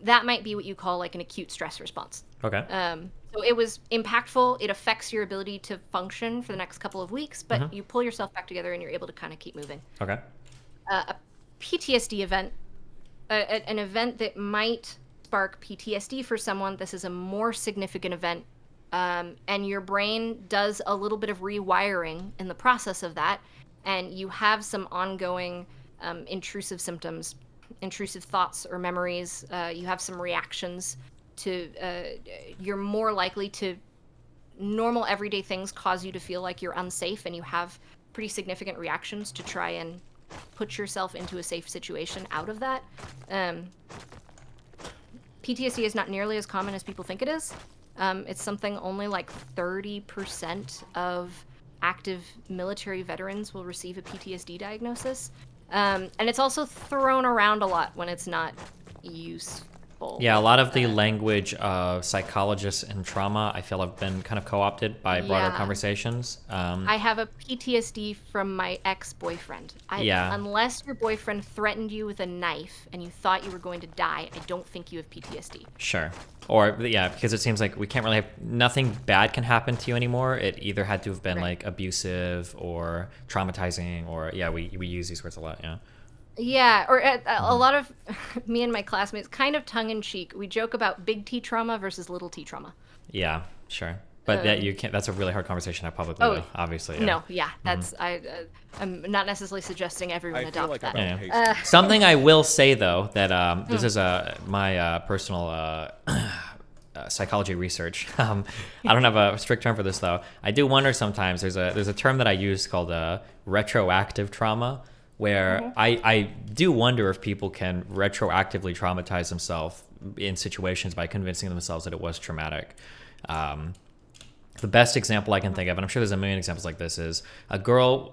That might be what you call like an acute stress response. Okay. So it was impactful. It affects your ability to function for the next couple of weeks, but you pull yourself back together and you're able to kind of keep moving. Okay. A PTSD event, an event that might spark PTSD for someone. This is a more significant event, and your brain does a little bit of rewiring in the process of that, and you have some ongoing intrusive symptoms, intrusive thoughts or memories. You have some reactions to you're more likely to normal everyday things cause you to feel like you're unsafe, and you have pretty significant reactions to try and put yourself into a safe situation out of that. PTSD is not nearly as common as people think it is. It's something only like 30% of active military veterans will receive a PTSD diagnosis. And it's also thrown around a lot when it's not useful. Yeah, a lot of the language of psychologists and trauma, I feel, have been kind of co-opted by broader conversations. I have a PTSD from my ex-boyfriend. Unless your boyfriend threatened you with a knife and you thought you were going to die, I don't think you have PTSD. Sure. Or, because it seems like we can't really have, nothing bad can happen to you anymore. It either had to have been like abusive or traumatizing, or we use these words a lot, Yeah, or a lot of me and my classmates, kind of tongue-in-cheek, we joke about big T trauma versus little T trauma. Yeah, sure. But that you can't. That's a really hard conversation to have publicly, though, obviously. Yeah. No, that's I'm not necessarily suggesting everyone adopt that. Something I will say though that this is my personal psychology research. I don't have a strict term for this though. I do wonder sometimes. There's a term that I use called retroactive trauma, where I do wonder if people can retroactively traumatize themselves in situations by convincing themselves that it was traumatic. The best example I can think of, and I'm sure there's a million examples like this, is a girl.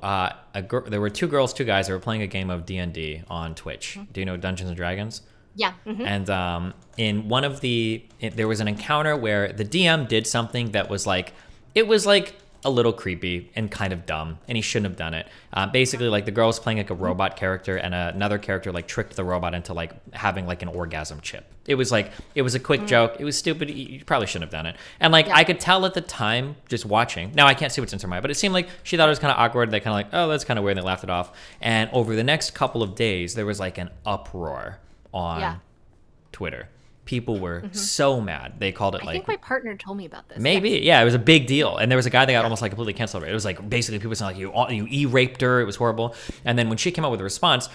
There were two guys that were playing a game of D&D on Twitch. Do you know Dungeons and Dragons? Yeah. And in one of there was an encounter where the DM did something that was like, it was like a little creepy and kind of dumb, and he shouldn't have done it. Basically, like the girl was playing like a robot character, and another character like tricked the robot into like having like an orgasm chip. It was a quick joke. It was stupid. You probably shouldn't have done it. And like I could tell at the time just watching. Now I can't see what's in her mind, but it seemed like she thought it was kind of awkward. They kind of like, oh, that's kind of weird, and they laughed it off. And over the next couple of days, there was like an uproar on Twitter. People were so mad. They called it I think my partner told me about this. Maybe, yeah, it was a big deal. And there was a guy that got almost like completely canceled. It was like basically people saying like you e-raped her. It was horrible. And then when she came out with a response,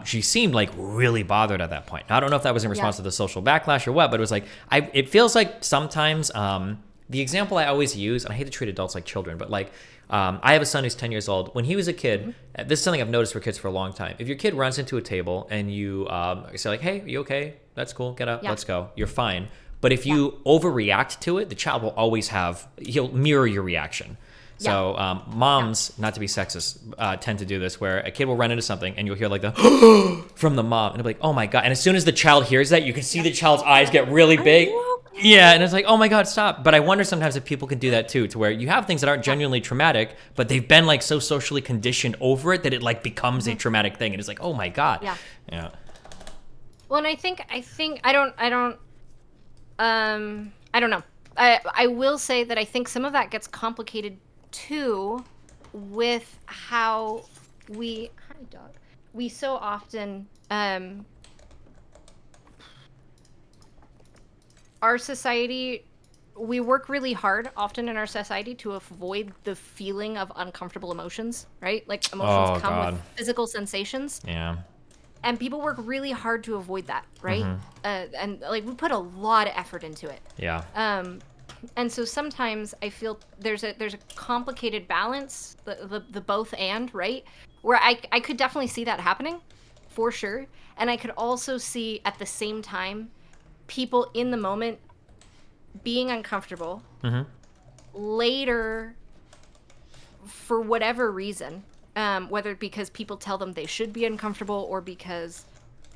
she seemed like really bothered at that point. Now, I don't know if that was in response to the social backlash or what, but it was like it feels like sometimes the example I always use, and I hate to treat adults like children, but like I have a son who's 10 years old. When he was a kid, this is something I've noticed for kids for a long time. If your kid runs into a table and you say like, hey, are you okay? That's cool. Get up. Let's go. You're fine. But if you overreact to it, the child will always he'll mirror your reaction. So moms, not to be sexist, tend to do this, where a kid will run into something and you'll hear like the from the mom, and it'll be like, oh my God. And as soon as the child hears that, you can see the child's eyes get really big. Yeah, and it's like, oh my God, stop. But I wonder sometimes if people can do that too, to where you have things that aren't genuinely traumatic, but they've been like so socially conditioned over it that it like becomes a traumatic thing. And it's like, oh my God. Yeah. Yeah. Well, and I think I don't know. I will say that I think some of that gets complicated too with how we so often our society, we work really hard often in our society to avoid the feeling of uncomfortable emotions, right? Like emotions come with physical sensations. Yeah. And people work really hard to avoid that, right? And like we put a lot of effort into it. Yeah. And so sometimes I feel there's a complicated balance, the both and, right? Where I could definitely see that happening, for sure. And I could also see at the same time people in the moment being uncomfortable. Later, for whatever reason, whether because people tell them they should be uncomfortable or because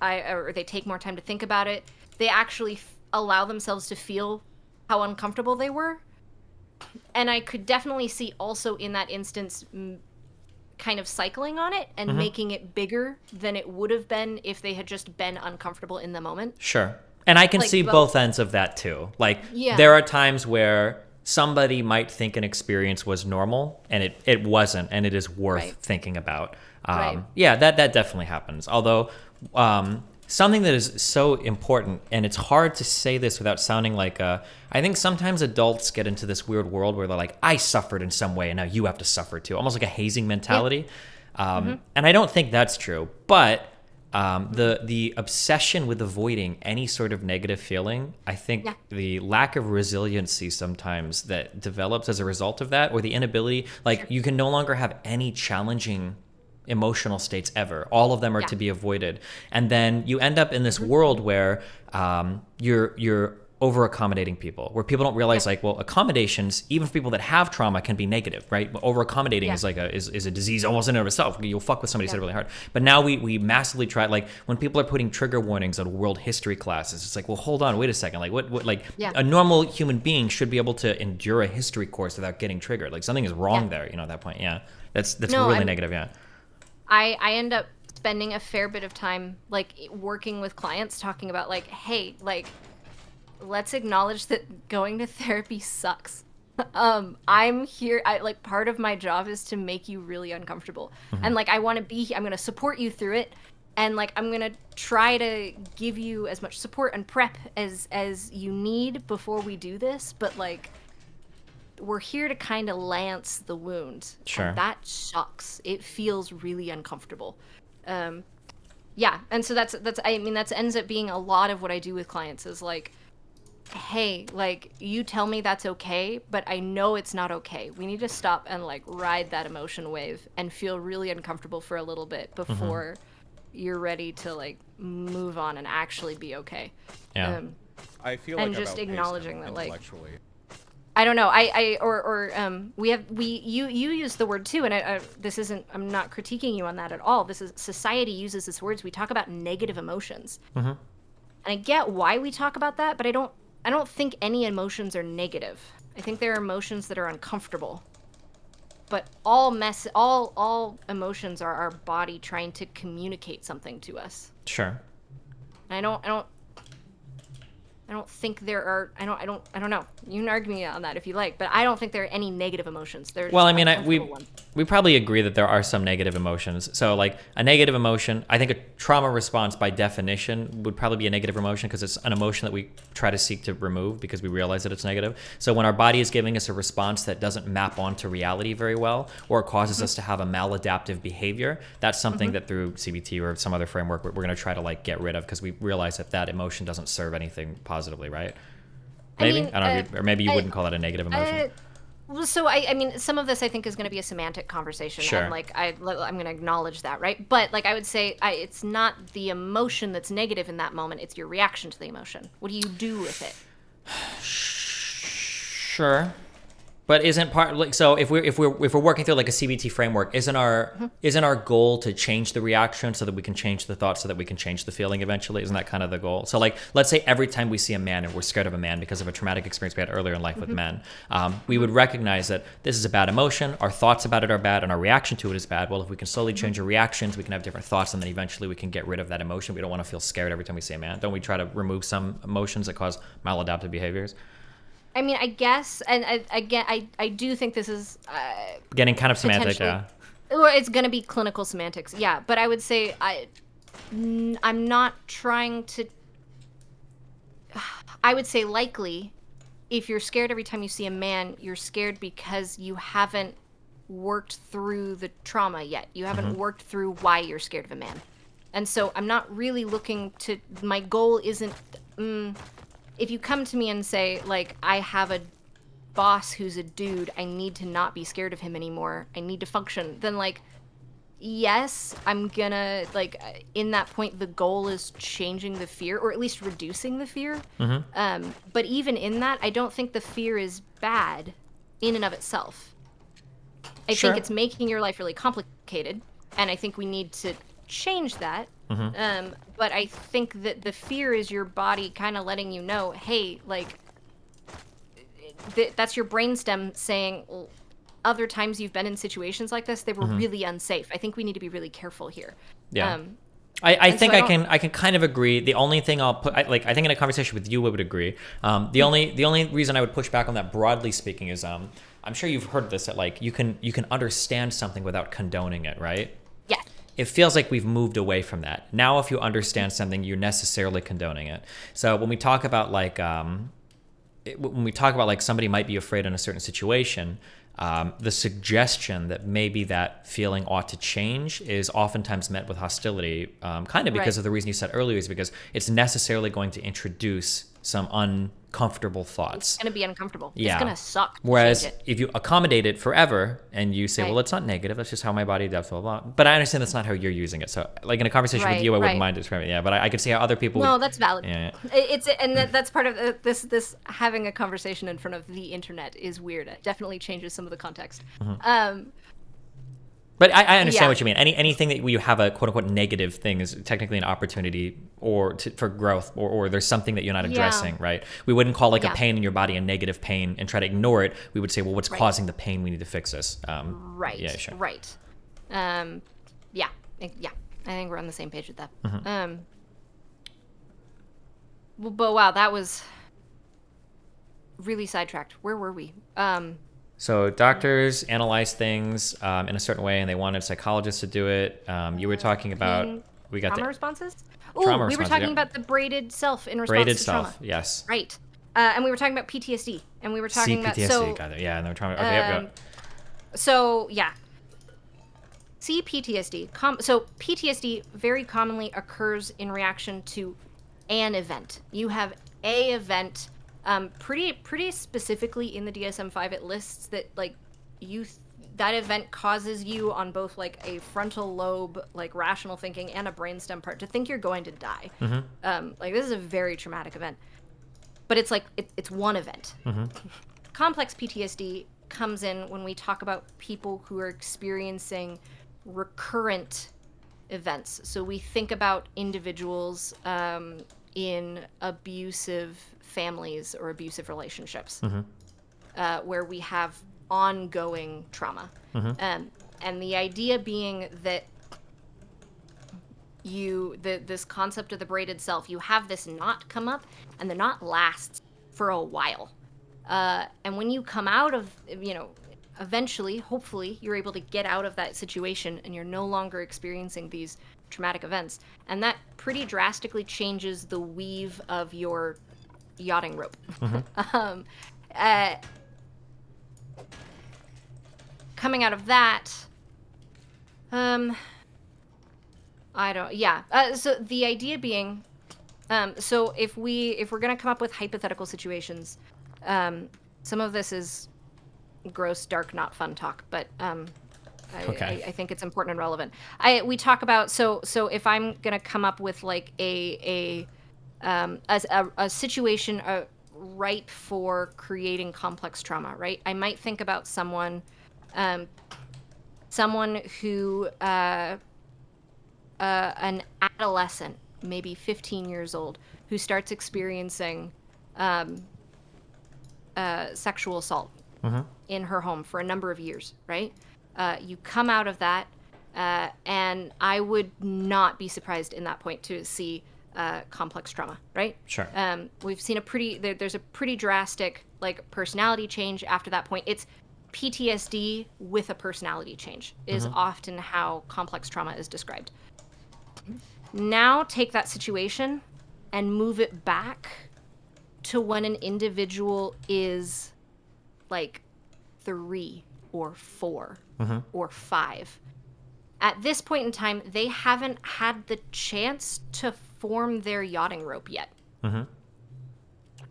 or they take more time to think about it, they actually allow themselves to feel how uncomfortable they were. And I could definitely see also in that instance kind of cycling on it and making it bigger than it would have been if they had just been uncomfortable in the moment. Sure. And I can Like see both ends of that too. Like there are times where somebody might think an experience was normal and it wasn't, and it is worth thinking about. Yeah, that definitely happens. Although something that is so important, and it's hard to say this without sounding like I think sometimes adults get into this weird world where they're like, I suffered in some way and now you have to suffer too, almost like a hazing mentality. And I don't think that's true, but the obsession with avoiding any sort of negative feeling, I think the lack of resiliency sometimes that develops as a result of that, or the inability, like you can no longer have any challenging emotional states ever. All of them are to be avoided. And then you end up in this world where you're over accommodating people, where people don't realize like, well, accommodations, even for people that have trauma, can be negative, right? Over accommodating is like is a disease almost in and of itself. You'll fuck with somebody really hard. But now we massively try, like when people are putting trigger warnings on world history classes, it's like, well, hold on, wait a second. Like what like a normal human being should be able to endure a history course without getting triggered. Like something is wrong there, at that point. Yeah. That's really negative. Yeah. I end up spending a fair bit of time like working with clients talking about like, hey, like let's acknowledge that going to therapy sucks. I'm here. Like part of my job is to make you really uncomfortable. And like, I'm going to support you through it. And like, I'm going to try to give you as much support and prep as you need before we do this. But like, we're here to kind of lance the wound. Sure. And that sucks. It feels really uncomfortable. Yeah. And so that ends up being a lot of what I do with clients is like, hey, like you tell me that's okay, but I know it's not okay. We need to stop and like ride that emotion wave and feel really uncomfortable for a little bit before you're ready to like move on and actually be okay. Yeah. I feel like and just acknowledging that like I don't know. You use the word too, and I'm not critiquing you on that at all. This is society uses this words. We talk about negative emotions, and I get why we talk about that, but I don't think any emotions are negative. I think there are emotions that are uncomfortable, but all emotions are our body trying to communicate something to us. Sure. And I don't think there are. I don't know. You can argue me on that if you like, but I don't think there are any negative emotions. There's well, I mean, we probably agree that there are some negative emotions. So, like a negative emotion, I think a trauma response by definition would probably be a negative emotion because it's an emotion that we try to seek to remove because we realize that it's negative. So when our body is giving us a response that doesn't map onto reality very well, or it causes us to have a maladaptive behavior, that's something that through CBT or some other framework we're going to try to like get rid of because we realize that emotion doesn't serve anything positively, right? Maybe I don't know, or maybe you wouldn't call that a negative emotion. So I mean, some of this I think is going to be a semantic conversation, sure. And like I'm going to acknowledge that, right? But like I would say, it's not the emotion that's negative in that moment; it's your reaction to the emotion. What do you do with it? Sure. But isn't part like so if we're working through like a CBT framework, isn't our goal to change the reaction so that we can change the thought so that we can change the feeling eventually? Isn't that kind of the goal? So like let's say every time we see a man and we're scared of a man because of a traumatic experience we had earlier in life with men, we would recognize that this is a bad emotion, our thoughts about it are bad, and our reaction to it is bad. Well, if we can slowly change our reactions, we can have different thoughts, and then eventually we can get rid of that emotion. We don't want to feel scared every time we see a man. Don't we try to remove some emotions that cause maladaptive behaviors? I mean, I guess, and I do think this is Getting kind of semantic, yeah. Or it's going to be clinical semantics, yeah. But I would say I'm not trying to. I would say likely, if you're scared every time you see a man, you're scared because you haven't worked through the trauma yet. You haven't worked through why you're scared of a man, and so I'm not really looking to. My goal isn't. If you come to me and say, like, I have a boss who's a dude, I need to not be scared of him anymore, I need to function, then, like, yes, I'm gonna, like, in that point, the goal is changing the fear, or at least reducing the fear. But even in that, I don't think the fear is bad in and of itself. I think it's making your life really complicated, and I think we need to change that. But I think that the fear is your body kind of letting you know, hey, like, that's your brainstem saying, other times you've been in situations like this, they were really unsafe. I think we need to be really careful here. Yeah. I think I can kind of agree. The only thing I'll put, I think in a conversation with you, I would agree. The only reason I would push back on that, broadly speaking, is I'm sure you've heard this, that like you can understand something without condoning it, right? Yeah. It feels like we've moved away from that. Now, if you understand something, you're necessarily condoning it. So when we talk about like somebody might be afraid in a certain situation, the suggestion that maybe that feeling ought to change is oftentimes met with hostility, kind of because of the reason you said earlier, is because it's necessarily going to introduce some uncomfortable thoughts. It's going to be uncomfortable. Yeah. It's going to suck. Whereas if you accommodate it forever and you say, well, it's not negative, that's just how my body does, blah, blah, blah. But I understand that's not how you're using it. So like in a conversation with you, I wouldn't mind describing it. Yeah, but I could see how other people No, that's valid. Yeah. That's part of this having a conversation in front of the internet is weird. It definitely changes some of the context. But I understand what you mean. Anything that you have a quote unquote negative thing is technically an opportunity for growth, or there's something that you're not addressing, right? We wouldn't call like a pain in your body a negative pain and try to ignore it. We would say, well, what's causing the pain? We need to fix this. Right. Yeah, sure. Right. Yeah. I think we're on the same page with that. But wow, that was really sidetracked. Where were we? So doctors analyze things in a certain way, and they wanted psychologists to do it. You were talking about trauma responses. Oh, we were talking about the braided self in response to trauma. Braided self, yes. Right. And we were talking about PTSD, and we were talking about CPTSD. Got it. Yeah, and they were talking about yep. So yeah. CPTSD. So PTSD very commonly occurs in reaction to an event. You have a event. Pretty specifically in the DSM-5, it lists that like that event causes you on both like a frontal lobe, like rational thinking, and a brainstem part to think you're going to die. Like this is a very traumatic event, but it's like it's one event. Complex PTSD comes in when we talk about people who are experiencing recurrent events. So we think about individuals in abusive families or abusive relationships, where we have ongoing trauma. And the idea being that this concept of the braided self, you have this knot come up, and the knot lasts for a while. And when you come out of, eventually, hopefully, you're able to get out of that situation, and you're no longer experiencing these traumatic events. And that pretty drastically changes the weave of your yachting rope. Coming out of that, so the idea being, so if we're gonna come up with hypothetical situations, some of this is gross, dark, not fun talk, but I think it's important and relevant. We talk about so if I'm gonna come up with like a situation ripe for creating complex trauma, right? I might think about someone who an adolescent, maybe 15 years old, who starts experiencing sexual assault in her home for a number of years, right? You come out of that, and I would not be surprised in that point to see complex trauma, right? Sure. We've seen there's a pretty drastic like personality change after that point. It's PTSD with a personality change is often how complex trauma is described. Now take that situation and move it back to when an individual is like 3 or 4 or 5. At this point in time, they haven't had the chance to form their yachting rope yet.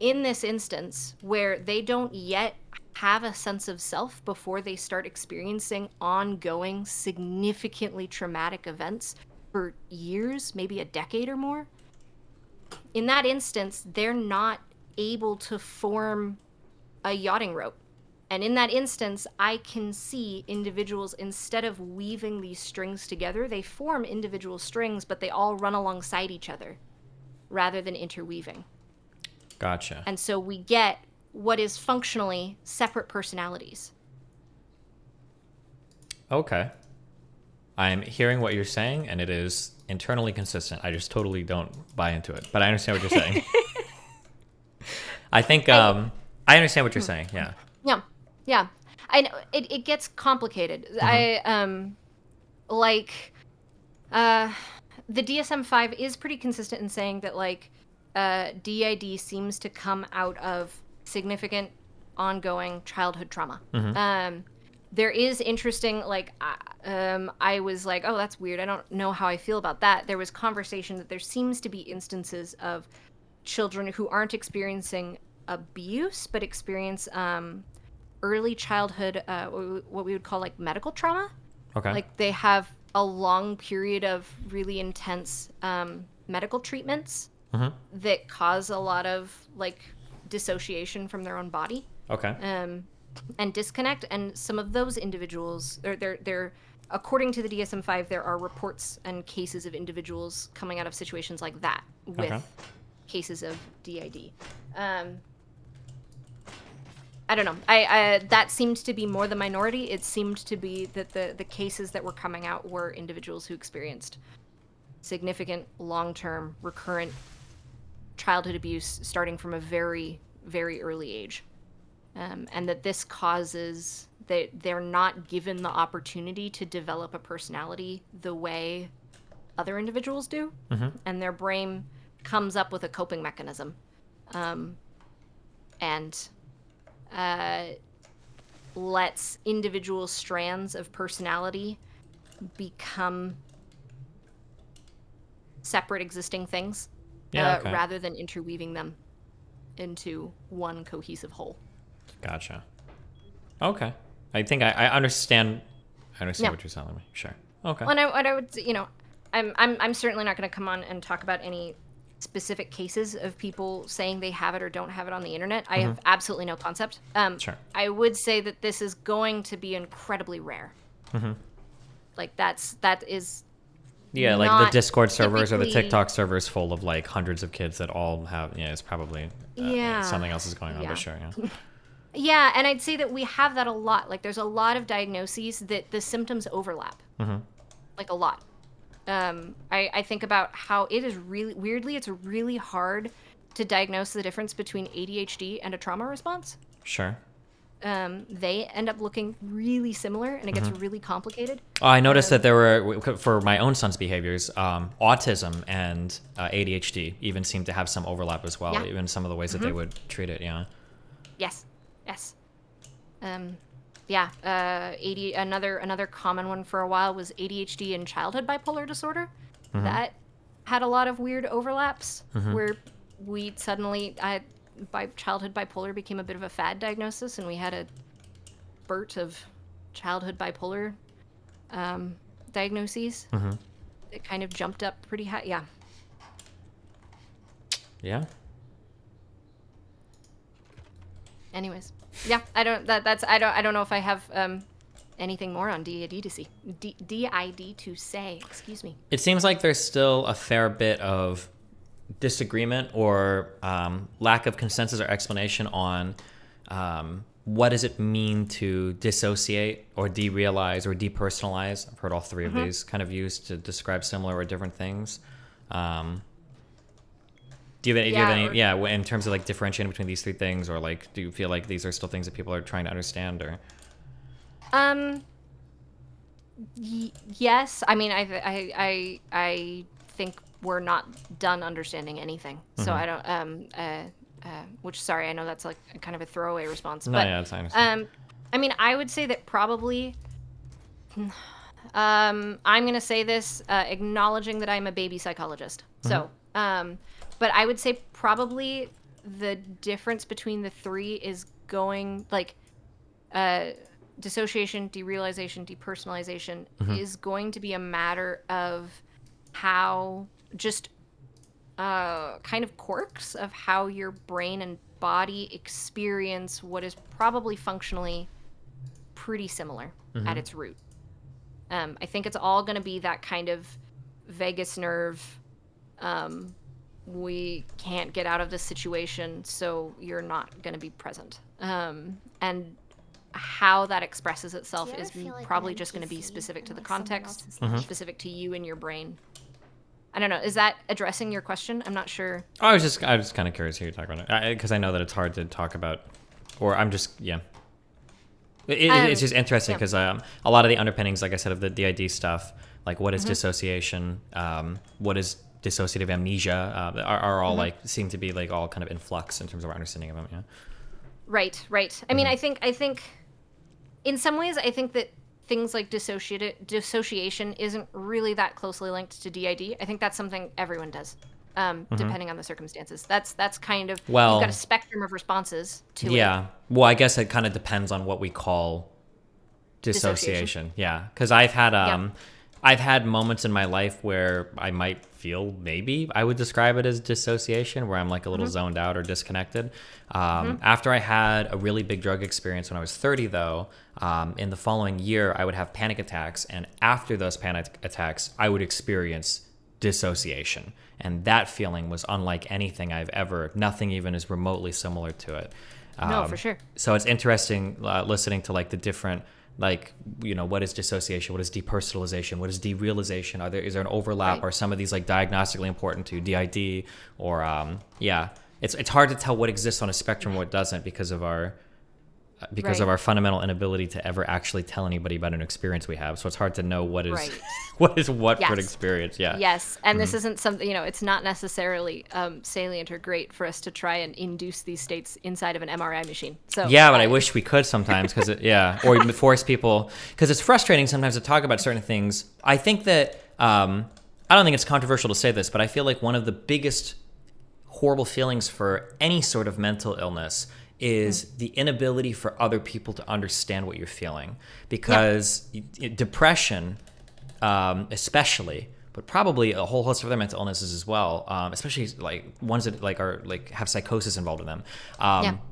In this instance, where they don't yet have a sense of self before they start experiencing ongoing, significantly traumatic events for years, maybe a decade or more, in that instance, they're not able to form a yachting rope. And in that instance, I can see individuals, instead of weaving these strings together, they form individual strings, but they all run alongside each other rather than interweaving. Gotcha. And so we get what is functionally separate personalities. Okay. I'm hearing what you're saying, and it is internally consistent. I just totally don't buy into it, but I understand what you're saying. I think I understand what you're saying. Yeah. Yeah. I know it gets complicated. The DSM-5 is pretty consistent in saying that like DID seems to come out of significant ongoing childhood trauma. There is interesting, like, I was like, oh, that's weird. I don't know how I feel about that. There was conversation that there seems to be instances of children who aren't experiencing abuse, but experience early childhood, what we would call like medical trauma. Okay. Like they have a long period of really intense medical treatments that cause a lot of like dissociation from their own body. Okay. And disconnect. And some of those individuals, they're according to the DSM-5, there are reports and cases of individuals coming out of situations like that with cases of DID. I don't know. I that seemed to be more the minority. It seemed to be that the cases that were coming out were individuals who experienced significant, long-term, recurrent childhood abuse starting from a very, very early age. And that this causes that they're not given the opportunity to develop a personality the way other individuals do. And their brain comes up with a coping mechanism. And lets individual strands of personality become separate existing things rather than interweaving them into one cohesive whole. Gotcha. Okay. I think I understand. I understand what you're telling me. Sure. Okay. Well, and I would, I'm certainly not going to come on and talk about any specific cases of people saying they have it or don't have it on the internet. I have absolutely no concept. Sure. I would say that this is going to be incredibly rare. Like that is. Yeah, like the Discord servers or the TikTok servers full of like hundreds of kids that all have. Yeah, it's probably something else is going on. But sure. Yeah. Yeah, and I'd say that we have that a lot. Like there's a lot of diagnoses that the symptoms overlap. Like a lot. I think about how it is really, weirdly, it's really hard to diagnose the difference between ADHD and a trauma response. Sure. They end up looking really similar, and it gets really complicated. Oh, I noticed that there were, for my own son's behaviors, autism and ADHD even seem to have some overlap as well, even some of the ways that they would treat it, yeah. Yes. Another common one for a while was ADHD and childhood bipolar disorder. That had a lot of weird overlaps where we suddenly, childhood bipolar became a bit of a fad diagnosis, and we had a spurt of childhood bipolar diagnoses. It kind of jumped up pretty high. Yeah. Anyways, yeah, I don't know if I have anything more on DID to say. Excuse me. It seems like there's still a fair bit of disagreement or lack of consensus or explanation on what does it mean to dissociate or derealize or depersonalize. I've heard all three of these kind of used to describe similar or different things. Do you have any, in terms of like differentiating between these three things, or like, do you feel like these are still things that people are trying to understand, or? Yes. I mean, I think we're not done understanding anything. So I don't, which, sorry, I know that's like kind of a throwaway response. No, but, yeah, it's fine. I mean, I would say that probably, I'm going to say this, acknowledging that I'm a baby psychologist. So, but I would say probably the difference between the three is going like, dissociation, derealization, depersonalization is going to be a matter of how just kind of quirks of how your brain and body experience what is probably functionally pretty similar at its root. I think it's all going to be that kind of vagus nerve. We can't get out of this situation, so you're not going to be present. And how that expresses itself is probably just going to be specific to the context, specific to you and your brain. I don't know. Is that addressing your question? I'm not sure. I was kind of curious to hear you talk about it, because I know that it's hard to talk about, or I'm just, yeah. It's just interesting because a lot of the underpinnings, like I said, of the DID stuff, like what is dissociation, what is dissociative amnesia, are all like seem to be like all kind of in flux in terms of our understanding of them. Yeah. Right. I mean, I think in some ways, I think that things like dissociation isn't really that closely linked to DID. I think that's something everyone does, depending on the circumstances. That's kind of, you've got a spectrum of responses to it. Yeah. Well, I guess it kind of depends on what we call dissociation. Yeah. Because I've had moments in my life where I might feel, maybe I would describe it as dissociation, where I'm like a little zoned out or disconnected. After I had a really big drug experience when I was 30, though, in the following year, I would have panic attacks. And after those panic attacks, I would experience dissociation. And that feeling was unlike anything nothing even is remotely similar to it. No, for sure. So it's interesting listening to like the different, like, you know, what is dissociation, what is depersonalization, what is derealization, is there an overlap, Are some of these like diagnostically important to DID, or it's hard to tell what exists on a spectrum and what doesn't because of our fundamental inability to ever actually tell anybody about an experience we have. So it's hard to know what is what is what for an experience. Yeah. Yes. And this isn't something, it's not necessarily salient or great for us to try and induce these states inside of an MRI machine. So yeah, but I wish we could sometimes or even force people, because it's frustrating sometimes to talk about certain things. I think that, I don't think it's controversial to say this, but I feel like one of the biggest horrible feelings for any sort of mental illness is the inability for other people to understand what you're feeling, because depression, especially, but probably a whole host of other mental illnesses as well, especially like ones that like are like have psychosis involved in them.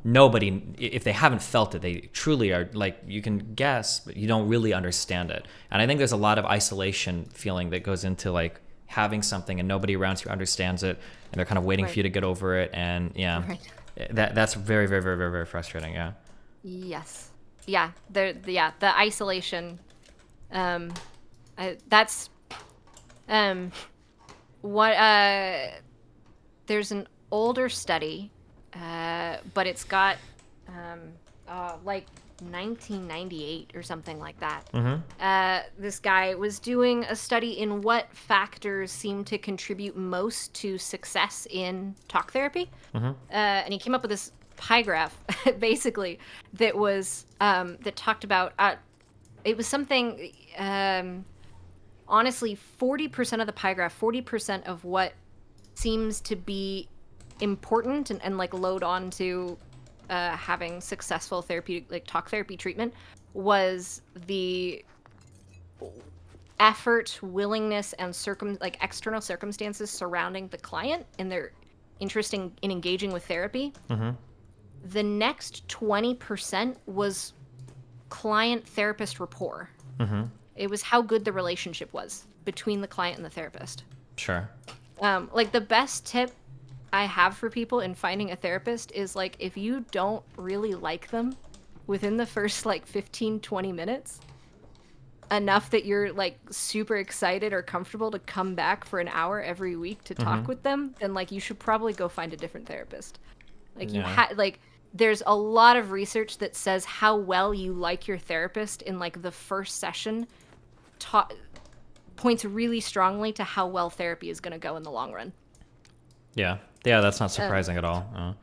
Nobody, if they haven't felt it, they truly are like, you can guess, but you don't really understand it. And I think there's a lot of isolation feeling that goes into like having something and nobody around you understands it, and they're kind of waiting for you to get over it. And that's very, very, very, very, very frustrating. Yeah. Yes. Yeah. The isolation. That's what. There's an older study, but it's got like 1998 or something like that. This guy was doing a study in what factors seem to contribute most to success in talk therapy, and he came up with this pie graph, basically, that was that talked about it was something. Honestly, 40% of the pie graph, 40% of what seems to be important and like load on to having successful therapeutic, like talk therapy treatment, was the effort, willingness, and external circumstances surrounding the client and their interest in engaging with therapy. The next 20% was client-therapist rapport. Mm-hmm. It was how good the relationship was between the client and the therapist. Sure. Like the best tip I have for people in finding a therapist is like, if you don't really like them within the first like 15, 20 minutes, enough that you're like super excited or comfortable to come back for an hour every week to talk with them, then like you should probably go find a different therapist. Like there's a lot of research that says how well you like your therapist in like the first session points really strongly to how well therapy is going to go in the long run. Yeah, that's not surprising at all.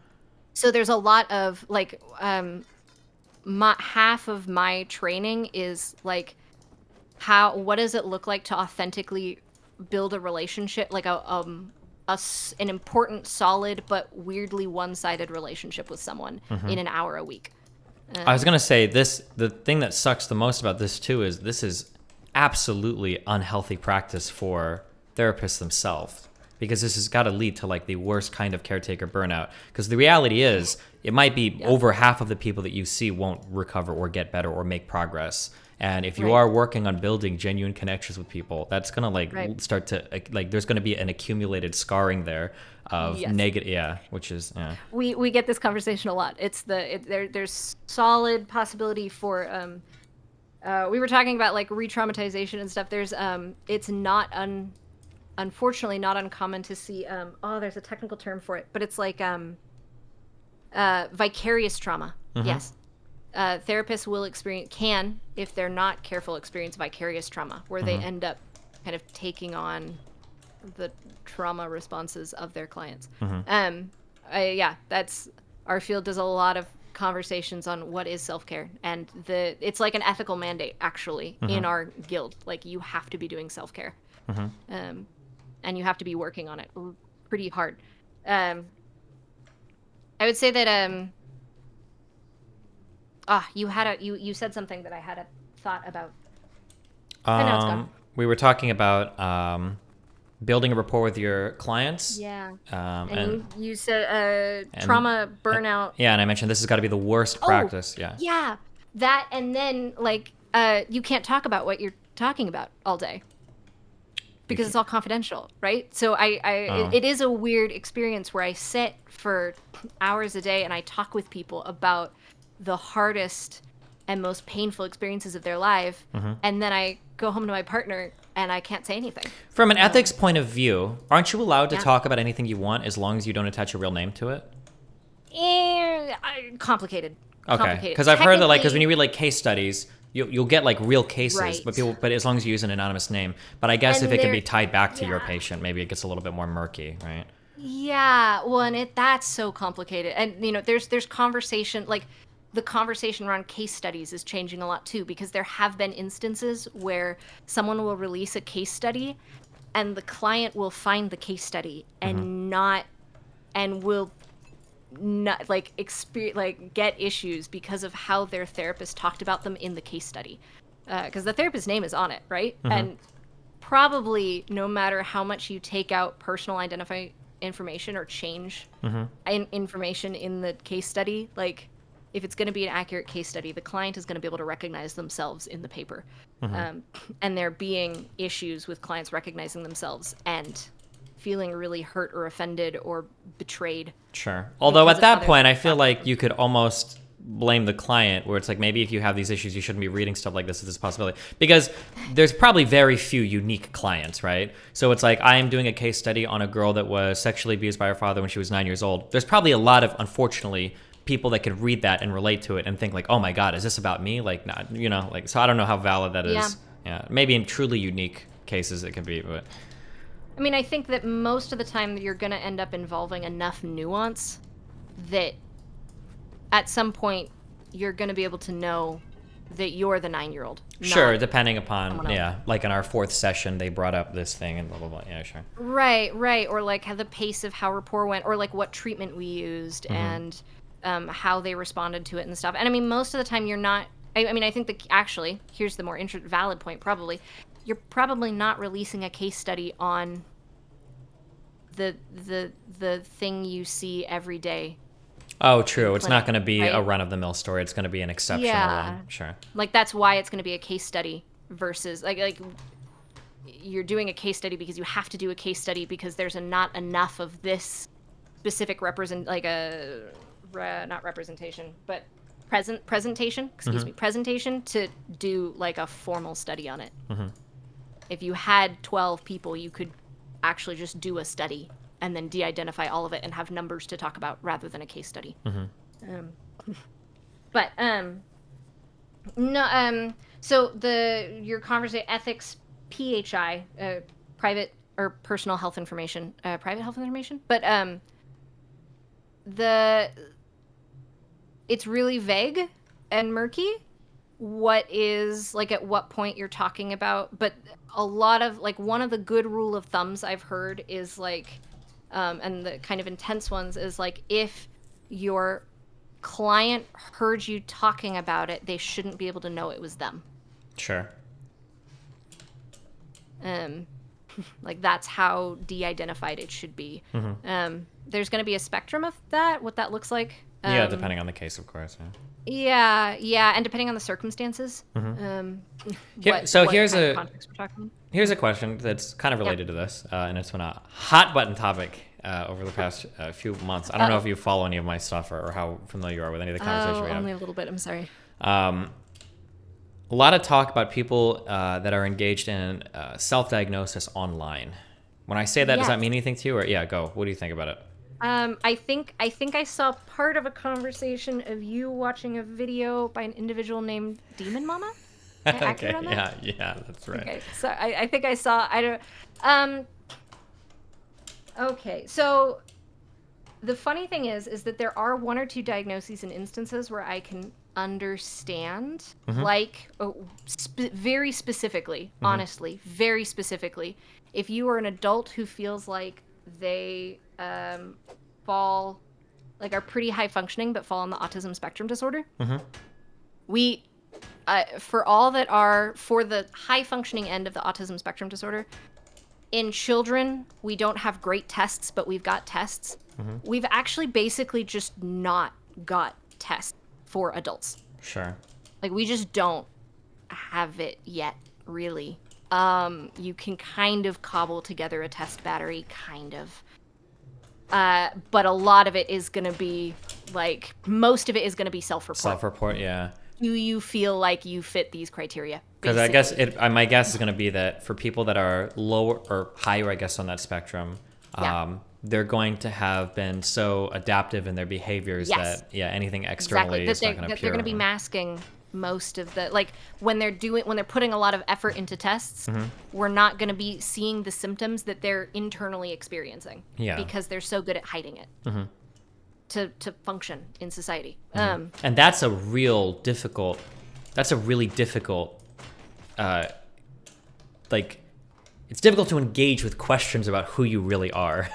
So there's a lot of like half of my training is like what does it look like to authentically build a relationship, like an important, solid, but weirdly one-sided relationship with someone in an hour a week. I was gonna say the thing that sucks the most about this too is this is absolutely unhealthy practice for therapists themselves, because this has got to lead to like the worst kind of caretaker burnout. Because the reality is, it might be over half of the people that you see won't recover or get better or make progress. And if you are working on building genuine connections with people, that's gonna like start to like there's gonna be an accumulated scarring there of negative, which is We get this conversation a lot. It's there's solid possibility for we were talking about like re-traumatization and stuff. There's it's not unfortunately not uncommon to see there's a technical term for it, but it's like vicarious trauma. Yes. Therapists can, if they're not careful, experience vicarious trauma, where they end up kind of taking on the trauma responses of their clients. That's our field does a lot of conversations on what is self-care, and it's like an ethical mandate actually in our guild. Like you have to be doing self-care, and you have to be working on it pretty hard. I would say that you said something that I had a thought about. I know it's gone. We were talking about building a rapport with your clients. Yeah. And you said trauma, burnout. Yeah, and I mentioned this has got to be the worst practice. Yeah. Yeah. That, and then like you can't talk about what you're talking about all day because it's all confidential, right? So it is a weird experience where I sit for hours a day and I talk with people about the hardest and most painful experiences of their life, and then I go home to my partner and I can't say anything. From an ethics point of view, aren't you allowed to talk about anything you want as long as you don't attach a real name to it? Complicated. Okay, because I've heard that like because when you read like case studies, you'll get like real cases, but as long as you use an anonymous name. But I guess if it can be tied back to your patient, maybe it gets a little bit more murky, right? Yeah, well, and that's so complicated, and there's conversation like. The conversation around case studies is changing a lot too, because there have been instances where someone will release a case study and the client will find the case study and will not like experience, like get issues because of how their therapist talked about them in the case study. Because the therapist's name is on it, right? And probably no matter how much you take out personal identifying information or change information in the case study, like, if it's going to be an accurate case study, the client is going to be able to recognize themselves in the paper. And there being issues with clients recognizing themselves and feeling really hurt or offended or betrayed. Sure. Although at that point, I feel like you could almost blame the client, where it's like, maybe if you have these issues, you shouldn't be reading stuff like this as a possibility. Because there's probably very few unique clients, right? So it's like, I am doing a case study on a girl that was sexually abused by her father when she was 9 years old. There's probably a lot of, unfortunately, people that could read that and relate to it and think like, oh my God, is this about me? Like, not, like, so I don't know how valid that is. Yeah. Maybe in truly unique cases it could be, but. I mean, I think that most of the time you're going to end up involving enough nuance that at some point you're going to be able to know that you're the 9-year-old. Sure, depending upon, like in our 4th session, they brought up this thing and blah, blah, blah. Yeah, sure. Right. Or like how the pace of how rapport went, or like what treatment we used and how they responded to it and stuff. And I mean, most of the time you're not, I mean, I think that actually, here's the more valid point probably, you're probably not releasing a case study on the thing you see every day. Oh, true. It's not going to be a right? run-of-the-mill story. It's going to be an exceptional Yeah. one. Sure. Like that's why it's going to be a case study versus like you're doing a case study because you have to do a case study because there's not enough of this specific not representation, but presentation, excuse me, presentation to do like a formal study on it. If you had 12 people, you could actually just do a study and then de-identify all of it and have numbers to talk about rather than a case study. So your conversation ethics, PHI, private or personal health information, private health information, but it's really vague and murky what is like at what point you're talking about, but a lot of like one of the good rule of thumbs I've heard is like and the kind of intense ones is like if your client heard you talking about it, they shouldn't be able to know it was them. Sure. Like that's how de-identified it should be. There's going to be a spectrum of that, what that looks like. Yeah, depending on the case, of course. Yeah, and depending on the circumstances. Here's a context we're talking. Here's a question that's kind of related to this, and it's been a hot button topic over the past few months. I don't know if you follow any of my stuff or how familiar you are with any of the conversation we have. Only a little bit. I'm sorry. A lot of talk about people that are engaged in self-diagnosis online. When I say that, does that mean anything to you? Or go. What do you think about it? I think I saw part of a conversation of you watching a video by an individual named Demon Mama. Okay, yeah, that's right. Okay, so I think I saw. Okay, so the funny thing is that there are one or two diagnoses and instances where I can understand, like very specifically, honestly, very specifically, if you are an adult who feels like they fall, like are pretty high functioning but fall on the autism spectrum disorder. We, for the high functioning end of the autism spectrum disorder, in children, we don't have great tests, but we've got tests. We've actually basically just not got tests for adults. Sure. Like we just don't have it yet, really. You can kind of cobble together a test battery, kind of. But a lot of it is going to be, like, most of it is going to self-report. Self-report, yeah. Do you feel like you fit these criteria? Because I guess my guess is going to be that for people that are lower or higher, I guess, on that spectrum, they're going to have been so adaptive in their behaviors that anything externally is not going to appear. They're going to be masking most of the, like, when they're putting a lot of effort into tests, we're not going to be seeing the symptoms that they're internally experiencing because they're so good at hiding it to function in society. And that's a really difficult like, it's difficult to engage with questions about who you really are.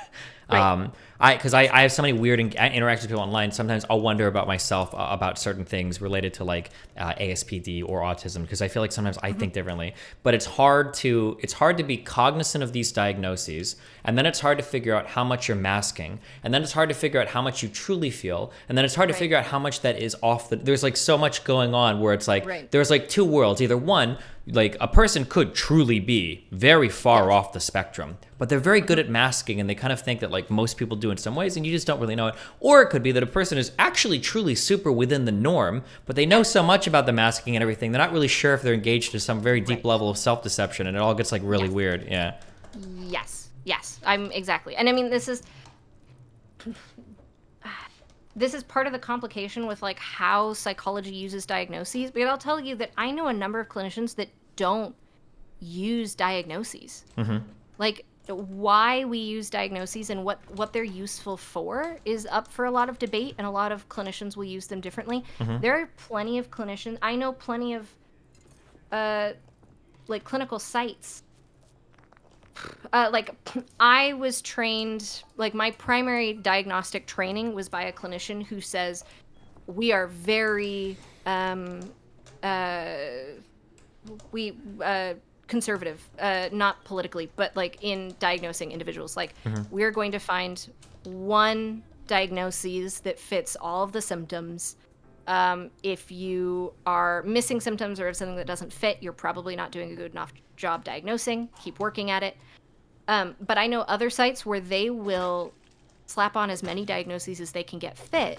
Right. Because I have so many weird interactions with people online. Sometimes I'll wonder about myself about certain things related to like ASPD or autism, because I feel like sometimes I think differently. But it's hard to be cognizant of these diagnoses, and then it's hard to figure out how much you're masking, and then it's hard to figure out how much you truly feel, and then it's hard to figure out how much that is off the. There's like so much going on where it's like there's like two worlds. Either one, like a person could truly be very far off the spectrum, but they're very good at masking, and they kind of think that like most people do in some ways, and you just don't really know it. Or it could be that a person is actually truly super within the norm, but they know so much about the masking and everything, they're not really sure if they're engaged to some very deep level of self-deception, and it all gets like really weird. Yeah. Yes, I'm exactly. And I mean, this is part of the complication with like how psychology uses diagnoses. But I'll tell you that I know a number of clinicians that don't use diagnoses. Like, why we use diagnoses and what they're useful for is up for a lot of debate, and a lot of clinicians will use them differently. There are plenty of clinicians. I know plenty of like clinical sites. Like, I was trained, like my primary diagnostic training was by a clinician who says we are very conservative, not politically, but like in diagnosing individuals. Like, we're going to find one diagnoses that fits all of the symptoms. If you are missing symptoms or if something that doesn't fit, you're probably not doing a good enough job diagnosing. Keep working at it. But I know other sites where they will slap on as many diagnoses as they can get fit,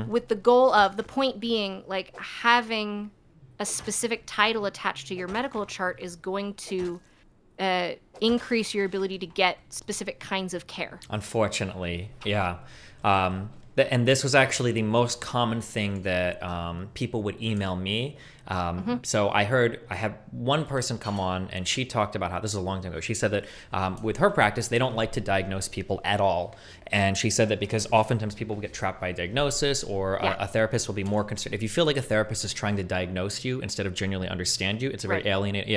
with the goal of, the point being, like, having a specific title attached to your medical chart is going to increase your ability to get specific kinds of care. Unfortunately, yeah. And this was actually the most common thing that people would email me. So I had one person come on and she talked about how, this is a long time ago, she said that with her practice, they don't like to diagnose people at all. And she said that because oftentimes people will get trapped by a diagnosis, or a therapist will be more concerned. If you feel like a therapist is trying to diagnose you instead of genuinely understand you, it's a very alienating,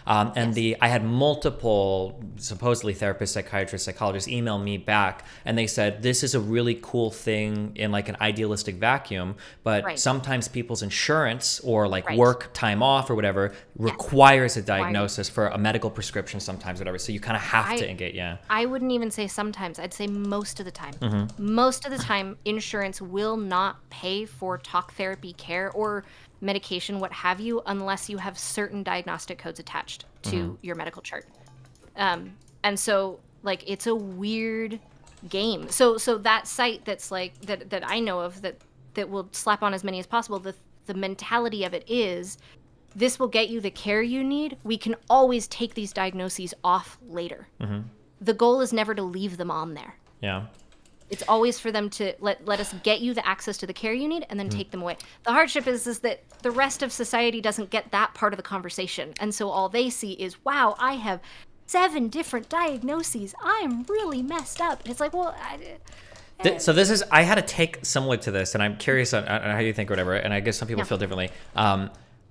I had multiple supposedly therapists, psychiatrists, psychologists email me back, and they said, this is a really cool thing in like an idealistic vacuum, but sometimes people's insurance or like work time off or whatever requires a diagnosis for a medical prescription sometimes, whatever. So you kind of have to engage. I wouldn't even say sometimes. I'd say most of the time. Most of the time, insurance will not pay for talk therapy care or medication, what have you, unless you have certain diagnostic codes attached to your medical chart. And so, like, it's a weird game. So that site that's like that I know of that will slap on as many as possible, the mentality of it is, this will get you the care you need. We can always take these diagnoses off later. The goal is never to leave them on there. Yeah. It's always for them to let us get you the access to the care you need and then take them away. The hardship is that the rest of society doesn't get that part of the conversation. And so all they see is, wow, I have 7 different diagnoses. I'm really messed up. And it's like, well, So this is, I had a take similar to this, and I'm curious on how you think or whatever, and I guess some people feel differently.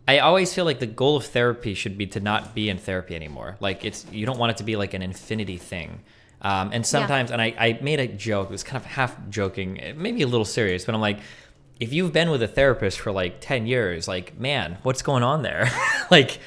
I always feel like the goal of therapy should be to not be in therapy anymore. Like, you don't want it to be like an infinity thing. And sometimes, and I made a joke, it was kind of half joking, maybe a little serious, but I'm like, if you've been with a therapist for like 10 years, like, man, what's going on there? Like,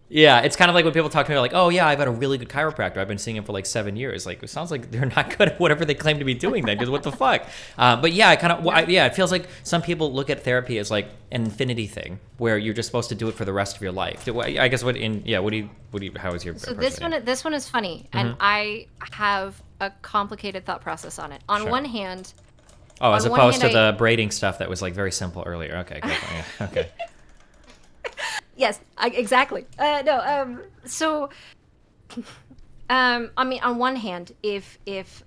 yeah, it's kind of like when people talk to me like, oh yeah, I've had a really good chiropractor. I've been seeing him for like 7 years. Like, it sounds like they're not good at whatever they claim to be doing then, because what the fuck? But yeah, it feels like some people look at therapy as like an infinity thing where you're just supposed to do it for the rest of your life. I guess how is your So this one is funny, and I have a complicated thought process on it. On one hand, as opposed to the braiding stuff that was like very simple earlier. Okay, cool. Yeah, okay. Yes, exactly. So, I mean, on one hand, if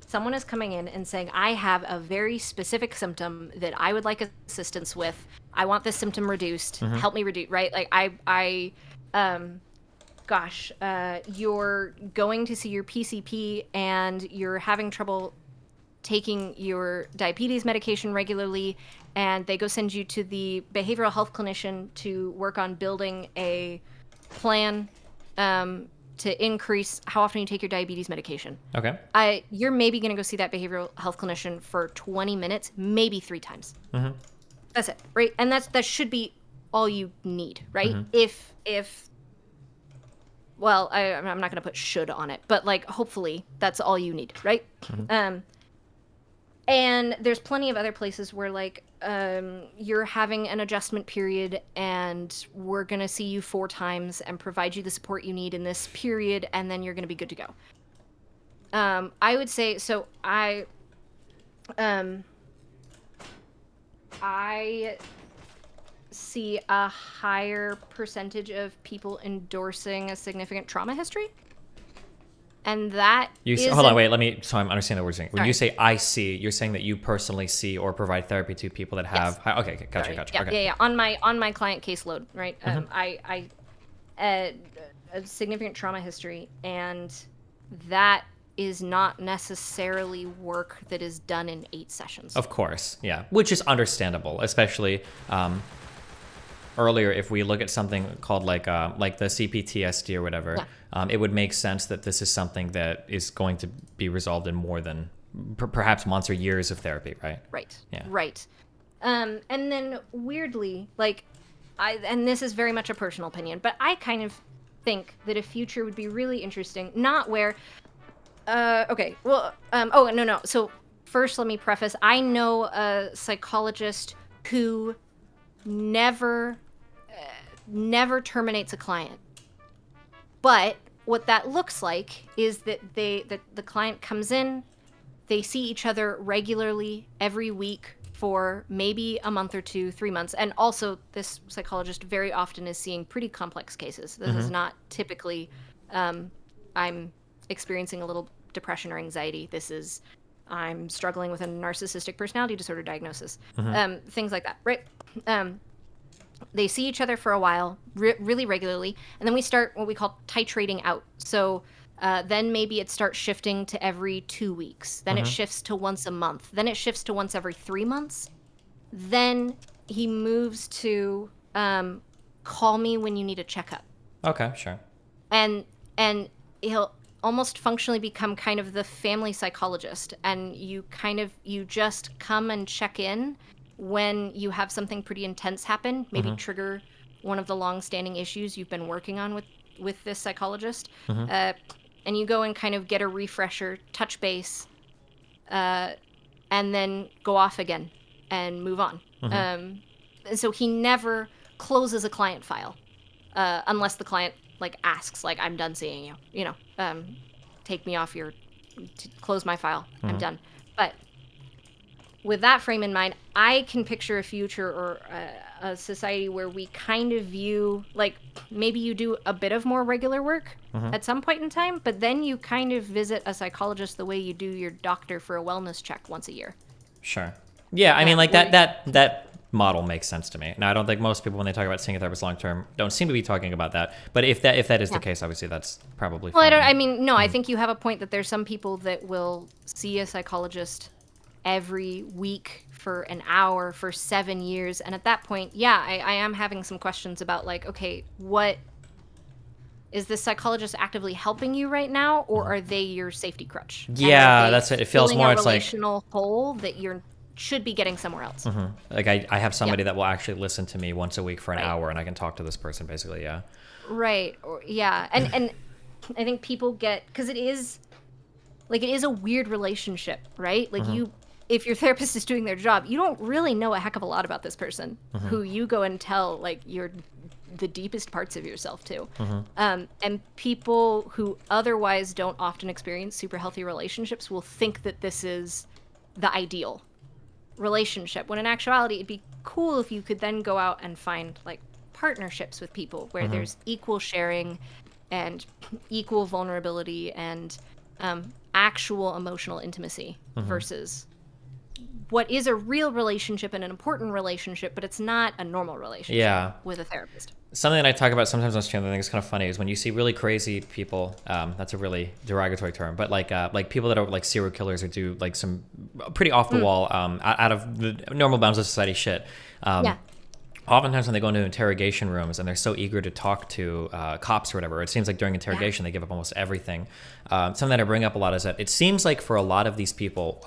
someone is coming in and saying, I have a very specific symptom that I would like assistance with, I want this symptom reduced, help me reduce, right? Like, you're going to see your PCP and you're having trouble taking your diabetes medication regularly, and they go send you to the behavioral health clinician to work on building a plan to increase how often you take your diabetes medication. Okay. You're maybe going to go see that behavioral health clinician for 20 minutes, maybe 3 times. That's it, right? And that should be all you need, right? If well, I'm not going to put should on it, but like, hopefully that's all you need, right? And there's plenty of other places where, like, you're having an adjustment period and we're going to see you 4 times and provide you the support you need in this period, and then you're going to be good to go. I would say, so I see a higher percentage of people endorsing a significant trauma history. And that hold on, wait, so I'm understanding what we're saying. When you say I see, you're saying that you personally see or provide therapy to people that have, okay, gotcha. Yeah, okay. yeah. On my client caseload, right? I a significant trauma history, and that is not necessarily work that is done in 8 sessions. Of course, yeah, which is understandable, especially earlier, if we look at something called like the CPTSD or whatever, it would make sense that this is something that is going to be resolved in more than perhaps months or years of therapy, right? Right. Yeah. Right. And then weirdly, like, and this is very much a personal opinion, but I kind of think that a future would be really interesting, not where, okay, well, so first, let me preface, I know a psychologist who never terminates a client. But what that looks like is that the client comes in, they see each other regularly every week for maybe a month or 2, 3 months. And also, this psychologist very often is seeing pretty complex cases. This is not typically, I'm experiencing a little depression or anxiety. This is, I'm struggling with a narcissistic personality disorder diagnosis. Things like that, right? They see each other for a while, really regularly, and then we start what we call titrating out. So then maybe it starts shifting to every 2 weeks. Then it shifts to once a month. Then it shifts to once every 3 months. Then he moves to call me when you need a checkup. Okay, sure. And he'll almost functionally become kind of the family psychologist, and you just come and check in when you have something pretty intense happen, maybe trigger one of the long-standing issues you've been working on with this psychologist, and you go and kind of get a refresher, touch base, and then go off again and move on. And so he never closes a client file unless the client like asks, like, I'm done seeing you, take me off close my file, I'm done. But with that frame in mind, I can picture a future or a society where we kind of view, like, maybe you do a bit of more regular work at some point in time, but then you kind of visit a psychologist the way you do your doctor for a wellness check once a year. Sure. Yeah, I mean, like, that model makes sense to me. Now, I don't think most people, when they talk about seeing a therapist long term, don't seem to be talking about that. But if that is the case, obviously that's probably fine. Well, I think you have a point that there's some people that will see a psychologist every week for an hour for 7 years, and at that point, I am having some questions about, like, okay, what is this psychologist actively helping you right now, or are they your safety crutch? Yeah, that's it. It feels more, it's like a relational hole that you should be getting somewhere else. Like I have somebody that will actually listen to me once a week for an hour, and I can talk to this person basically. Yeah. Right. And I think people get, because it is a weird relationship, right? Like if your therapist is doing their job, you don't really know a heck of a lot about this person who you go and tell, like, the deepest parts of yourself to. And people who otherwise don't often experience super healthy relationships will think that this is the ideal relationship, when in actuality it'd be cool if you could then go out and find, like, partnerships with people where there's equal sharing and equal vulnerability and actual emotional intimacy versus what is a real relationship and an important relationship, but it's not a normal relationship with a therapist. Something that I talk about sometimes on stream that I think is kind of funny is when you see really crazy people, that's a really derogatory term, but like people that are like serial killers or do like some pretty off the wall, out of the normal bounds of society shit. Oftentimes when they go into interrogation rooms and they're so eager to talk to cops or whatever, it seems like during interrogation they give up almost everything. Something that I bring up a lot is that it seems like for a lot of these people,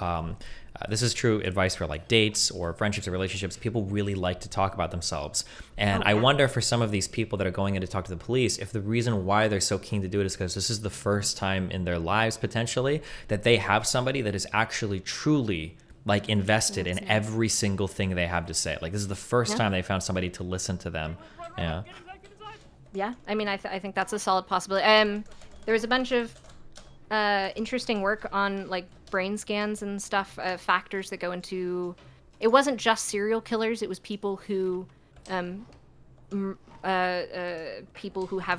this is true advice for like dates or friendships or relationships, people really like to talk about themselves. And I wonder for some of these people that are going in to talk to the police, if the reason why they're so keen to do it is because this is the first time in their lives potentially that they have somebody that is actually truly like invested in every single thing they have to say. Like this is the first time they found somebody to listen to them. Yeah, I mean, I think that's a solid possibility. There was a bunch of interesting work on like brain scans and stuff, factors that go into. It wasn't just serial killers; it was people who have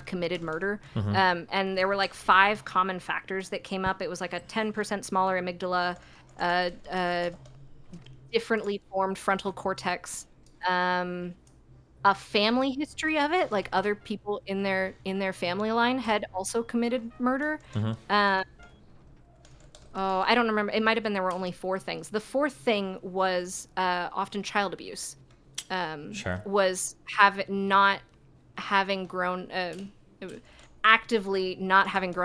committed murder. And there were like 5 common factors that came up. It was like a 10% smaller amygdala, differently formed frontal cortex, a family history of it, like other people in their family line had also committed murder. I don't remember. It might have been there were only 4 things. The 4th thing was often child abuse. Was actively not having grown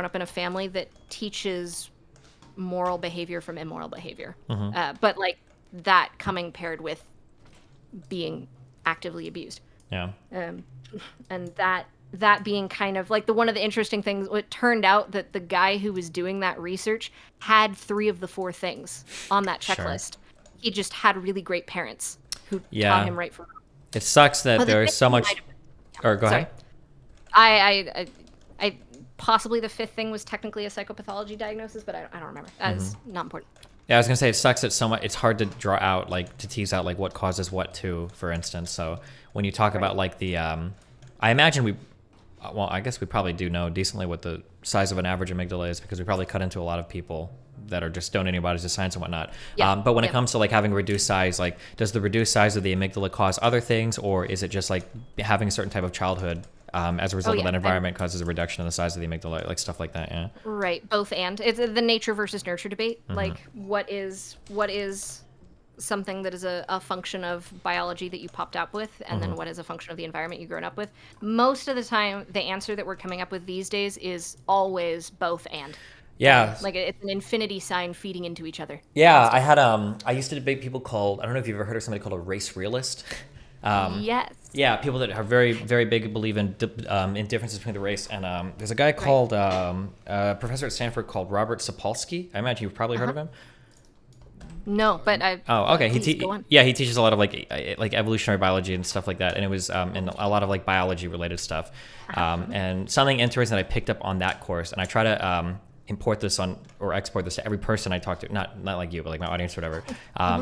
up in a family that teaches moral behavior from immoral behavior. But like that coming paired with being actively abused. And that being kind of like one of the interesting things, it turned out that the guy who was doing that research had 3 of the 4 things on that Sure. checklist. He just had really great parents who Yeah. taught him right from wrong. It sucks that But the there is fifth so thing much. might have been- Or go Sorry. ahead. I possibly the 5th thing was technically a psychopathology diagnosis, but I don't remember. That's not important. Yeah, I was gonna say it sucks that so much. It's hard to draw out, like, to tease out like what causes what too. For instance, so when you talk about like the, I imagine well, I guess we probably do know decently what the size of an average amygdala is because we probably cut into a lot of people that are just donating bodies to science and whatnot. Yeah, But when it yeah. comes to like having a reduced size, like does the reduced size of the amygdala cause other things, or is it just like having a certain type of childhood as a result of yeah, that environment causes a reduction in the size of the amygdala, like stuff like that? Yeah. Right, both and. It's the nature versus nurture debate. Like, what is something that is a function of biology that you popped up with, and then what is a function of the environment you've grown up with? Most of the time, the answer that we're coming up with these days is always both and. Yeah. Like, it's an infinity sign feeding into each other. Yeah, I had I used to debate people called, I don't know if you've ever heard of somebody called a race realist. Yes. Yeah, people that are very, very big believe in differences between the race. And there's a guy called a professor at Stanford called Robert Sapolsky. I imagine you've probably heard of him. No, but I. Oh, okay. Please go on. He teaches a lot of like evolutionary biology and stuff like that, and it was in a lot of like biology related stuff. And something interesting that I picked up on that course, and I try to import this on or export this to every person I talk to, not like you, but like my audience or whatever,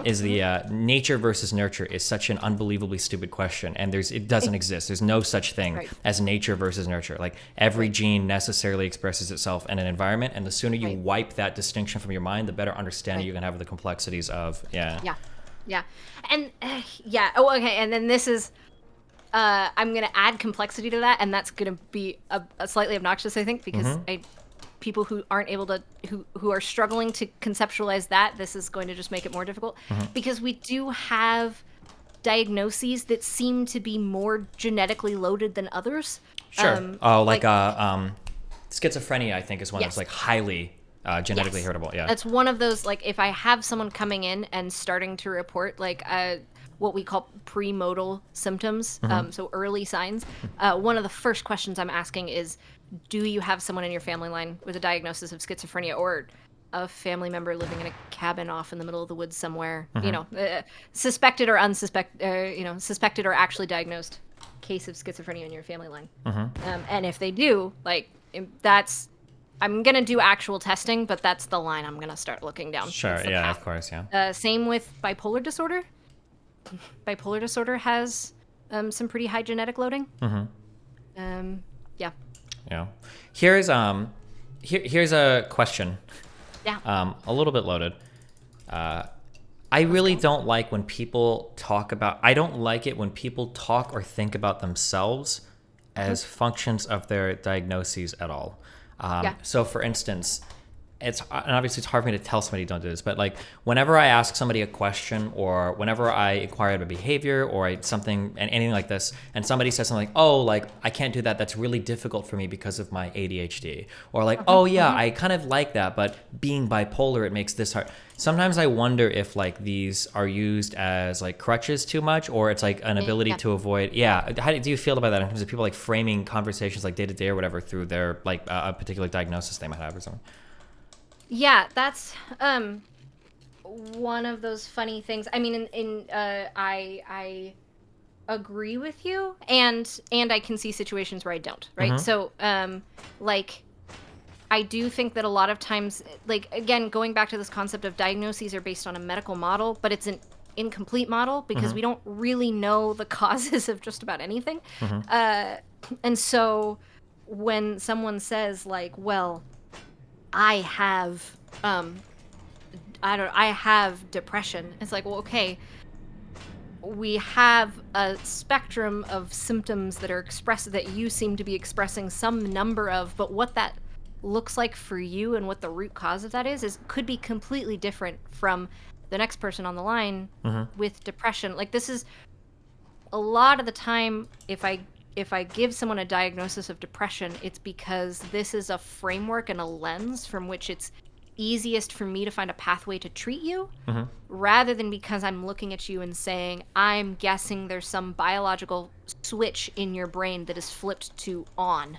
is the nature versus nurture is such an unbelievably stupid question, and it doesn't exist. There's no such thing Right. as nature versus nurture. Like every gene necessarily expresses itself in an environment, and the sooner you Right. wipe that distinction from your mind, the better understanding Right. you can have of the complexities of Yeah. And yeah. Oh, okay. And then this is. I'm gonna add complexity to that, and that's gonna be a slightly obnoxious, I think, because people who aren't able to, who are struggling to conceptualize that, this is going to just make it more difficult, because we do have diagnoses that seem to be more genetically loaded than others. Sure. Schizophrenia, I think, is one Yes. that's like highly genetically Yes. heritable. Yeah. That's one of those, like, if I have someone coming in and starting to report, like, what we call premodal symptoms, so early signs, one of the first questions I'm asking is, do you have someone in your family line with a diagnosis of schizophrenia, or a family member living in a cabin off in the middle of the woods somewhere, suspected or unsuspected, suspected or actually diagnosed case of schizophrenia in your family line? And if they do, like, I'm going to do actual testing, but that's the line I'm going to start looking down. Sure. That's the Yeah. path. Of course. Yeah. Same with bipolar disorder. Bipolar disorder has some pretty high genetic loading. Yeah. Yeah. Here's a question. Yeah. A little bit loaded. I really don't like when people talk about. I don't like it when people talk or think about themselves as functions of their diagnoses at all. Yeah. So, for instance, and obviously it's hard for me to tell somebody don't do this, but like whenever I ask somebody a question or whenever I inquire about behavior or anything like this, and somebody says something like, oh, like I can't do that, that's really difficult for me because of my ADHD, or like, oh yeah, I kind of like that, but being bipolar, it makes this hard. Sometimes I wonder if like these are used as like crutches too much, or it's like an ability to avoid. Yeah. How do you feel about that in terms of people like framing conversations like day to day or whatever through their like a particular diagnosis they might have or something? Yeah, that's one of those funny things. I mean, I agree with you, and I can see situations where I don't. Right. So, like, I do think that a lot of times, like, again, going back to this concept of diagnoses are based on a medical model, but it's an incomplete model because we don't really know the causes of just about anything. And so, when someone says like, well, I have depression. It's like, well, okay, we have a spectrum of symptoms that are expressed that you seem to be expressing some number of, but what that looks like for you and what the root cause of that is could be completely different from the next person on the line with depression. Like, this is a lot of the time, if I give someone a diagnosis of depression, it's because this is a framework and a lens from which it's easiest for me to find a pathway to treat you rather than because I'm looking at you and saying, I'm guessing there's some biological switch in your brain that is flipped to on,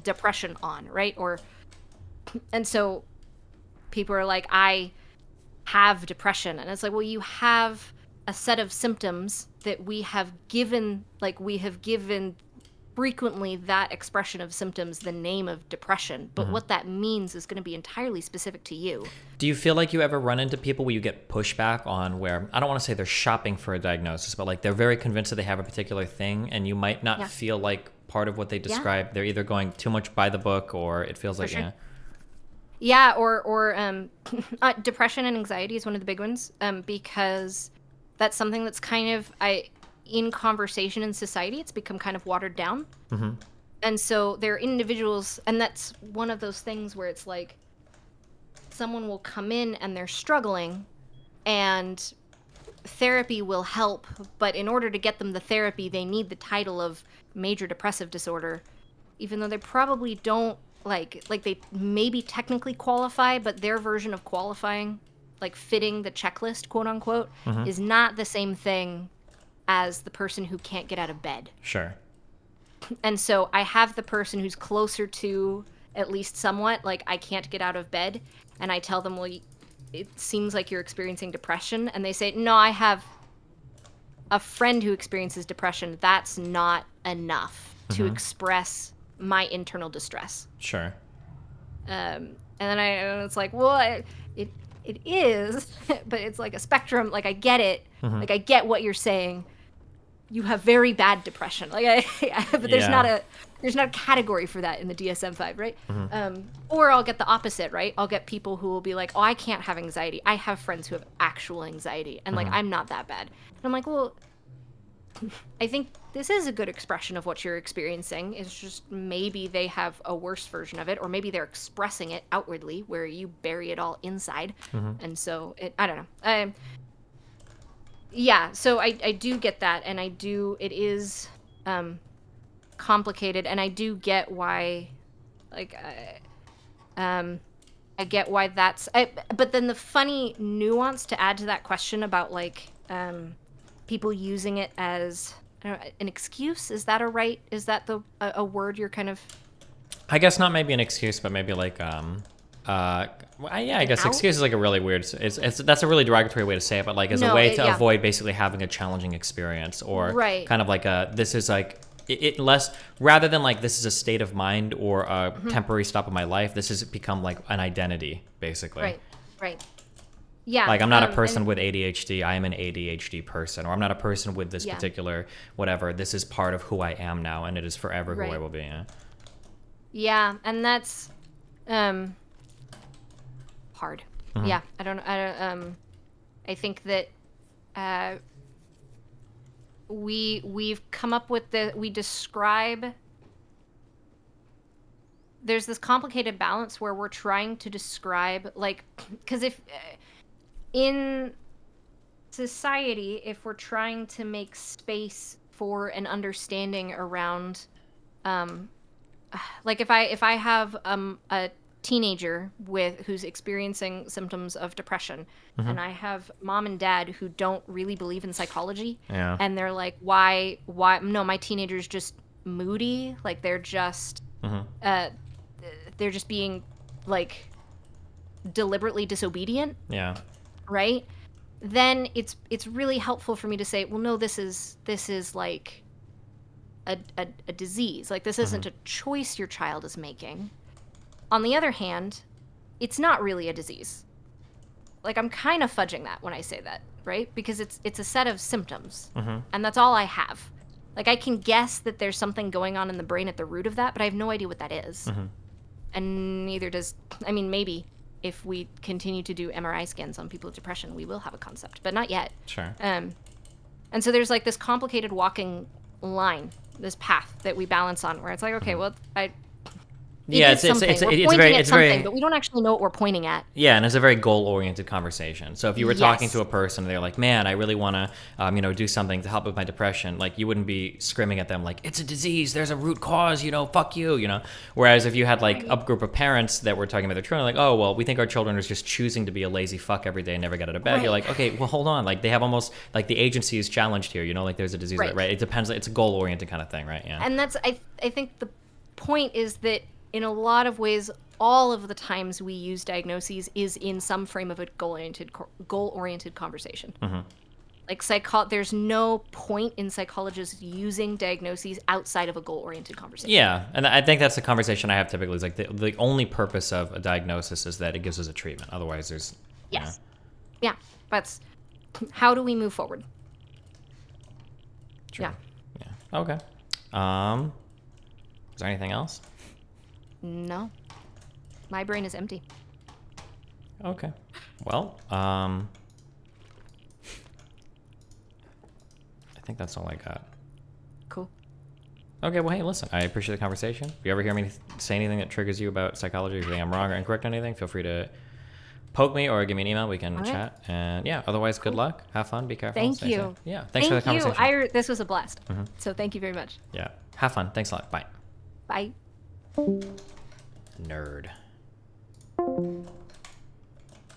depression on, right? And so people are like, I have depression. And it's like, well, you have a set of symptoms that we have given frequently that expression of symptoms the name of depression, but what that means is going to be entirely specific to you. Do you feel like you ever run into people where you get pushback on where, I don't want to say they're shopping for a diagnosis, but like they're very convinced that they have a particular thing and you might not feel like part of what they describe, they're either going too much by the book or it feels like, or depression and anxiety is one of the big ones, because that's something that's kind of, in conversation in society, it's become kind of watered down. And so there are individuals, and that's one of those things where it's like someone will come in and they're struggling and therapy will help, but in order to get them the therapy, they need the title of major depressive disorder, even though they probably don't, like they maybe technically qualify, but their version of qualifying, like fitting the checklist, quote unquote, is not the same thing as the person who can't get out of bed. Sure. And so I have the person who's closer to at least somewhat, like, I can't get out of bed, and I tell them, well, it seems like you're experiencing depression, and they say, no, I have a friend who experiences depression. That's not enough to express my internal distress. Sure. And then it's like, well, it is, but it's like a spectrum. Like, I get it. Like, I get what you're saying. You have very bad depression. Like, but there's not a category for that in the DSM-5, right? Or I'll get the opposite, right? I'll get people who will be like, oh, I can't have anxiety. I have friends who have actual anxiety, and like, I'm not that bad. And I'm like, well, I think this is a good expression of what you're experiencing. It's just maybe they have a worse version of it, or maybe they're expressing it outwardly where you bury it all inside. And so I don't know. So I do get that, and it is complicated, and I do get why, like, I get why that's, but then the funny nuance to add to that question about, like, people using it as, I don't know, an excuse, is that a word you're kind of... I guess not maybe an excuse, but maybe like, I guess excuse is like a really weird, that's a really derogatory way to say it, but like as a way to avoid basically having a challenging experience, or kind of like this is like, it less, rather than like this is a state of mind or a temporary stop of my life, this has become like an identity, basically. Right. Yeah. Like, I'm not a person with ADHD, I am an ADHD person, or I'm not a person with this particular whatever, this is part of who I am now, and it is forever who I will be. Yeah, and that's hard. Yeah, I think that we've come up with we describe, there's this complicated balance where we're trying to describe, like, because if in society, if we're trying to make space for an understanding around, like if I have a teenager who's experiencing symptoms of depression, and I have mom and dad who don't really believe in psychology, and they're like, why no, my teenager's just moody, like they're just being like deliberately disobedient, right? Then it's really helpful for me to say, well, no, this is like a disease, like this isn't a choice your child is making. On the other hand, it's not really a disease. Like, I'm kind of fudging that when I say that, right? Because it's a set of symptoms, and that's all I have. Like, I can guess that there's something going on in the brain at the root of that, but I have no idea what that is. And neither does, I mean, maybe if we continue to do MRI scans on people with depression, we will have a concept, but not yet. Sure. And so there's like this complicated walking line, this path that we balance on, where it's like, okay, well, Yeah, is it's something. it's We're it's pointing very at it's something, very but we don't actually know what we're pointing at. yeah, and it's a very goal-oriented conversation. So if you were talking Yes. to a person, they're like, "Man, I really want to, do something to help with my depression." Like, you wouldn't be screaming at them like, "It's a disease. There's a root cause. Fuck you." Whereas if you had like a group of parents that were talking about their children, like, "Oh, well, we think our children are just choosing to be a lazy fuck every day and never get out of bed." Right. You're like, "Okay, well, hold on. Like, they have almost like the agency is challenged here. Like there's a disease, Right. right? It depends. It's a goal-oriented kind of thing, right? Yeah. And that's I think the point is that in a lot of ways, all of the times we use diagnoses is in some frame of a goal-oriented conversation. Mm-hmm. Like there's no point in psychologists using diagnoses outside of a goal-oriented conversation. Yeah, and I think that's the conversation I have typically. Is like the only purpose of a diagnosis is that it gives us a treatment. Otherwise, there's Yes. Yeah. That's how do we move forward? True. Yeah. Yeah. Okay. Is there anything else? No. My brain is empty. Okay. Well, I think that's all I got. Cool. Okay, well, hey, listen, I appreciate the conversation. If you ever hear me say anything that triggers you about psychology, if you think I'm wrong or incorrect on anything, feel free to poke me or give me an email. We can All right. chat. And yeah, otherwise, good luck. Have fun. Be careful. Thank stay you. safe. Yeah, thanks for the conversation. This was a blast. So thank you very much. Yeah, have fun. Thanks a lot. Bye. Bye. Nerd.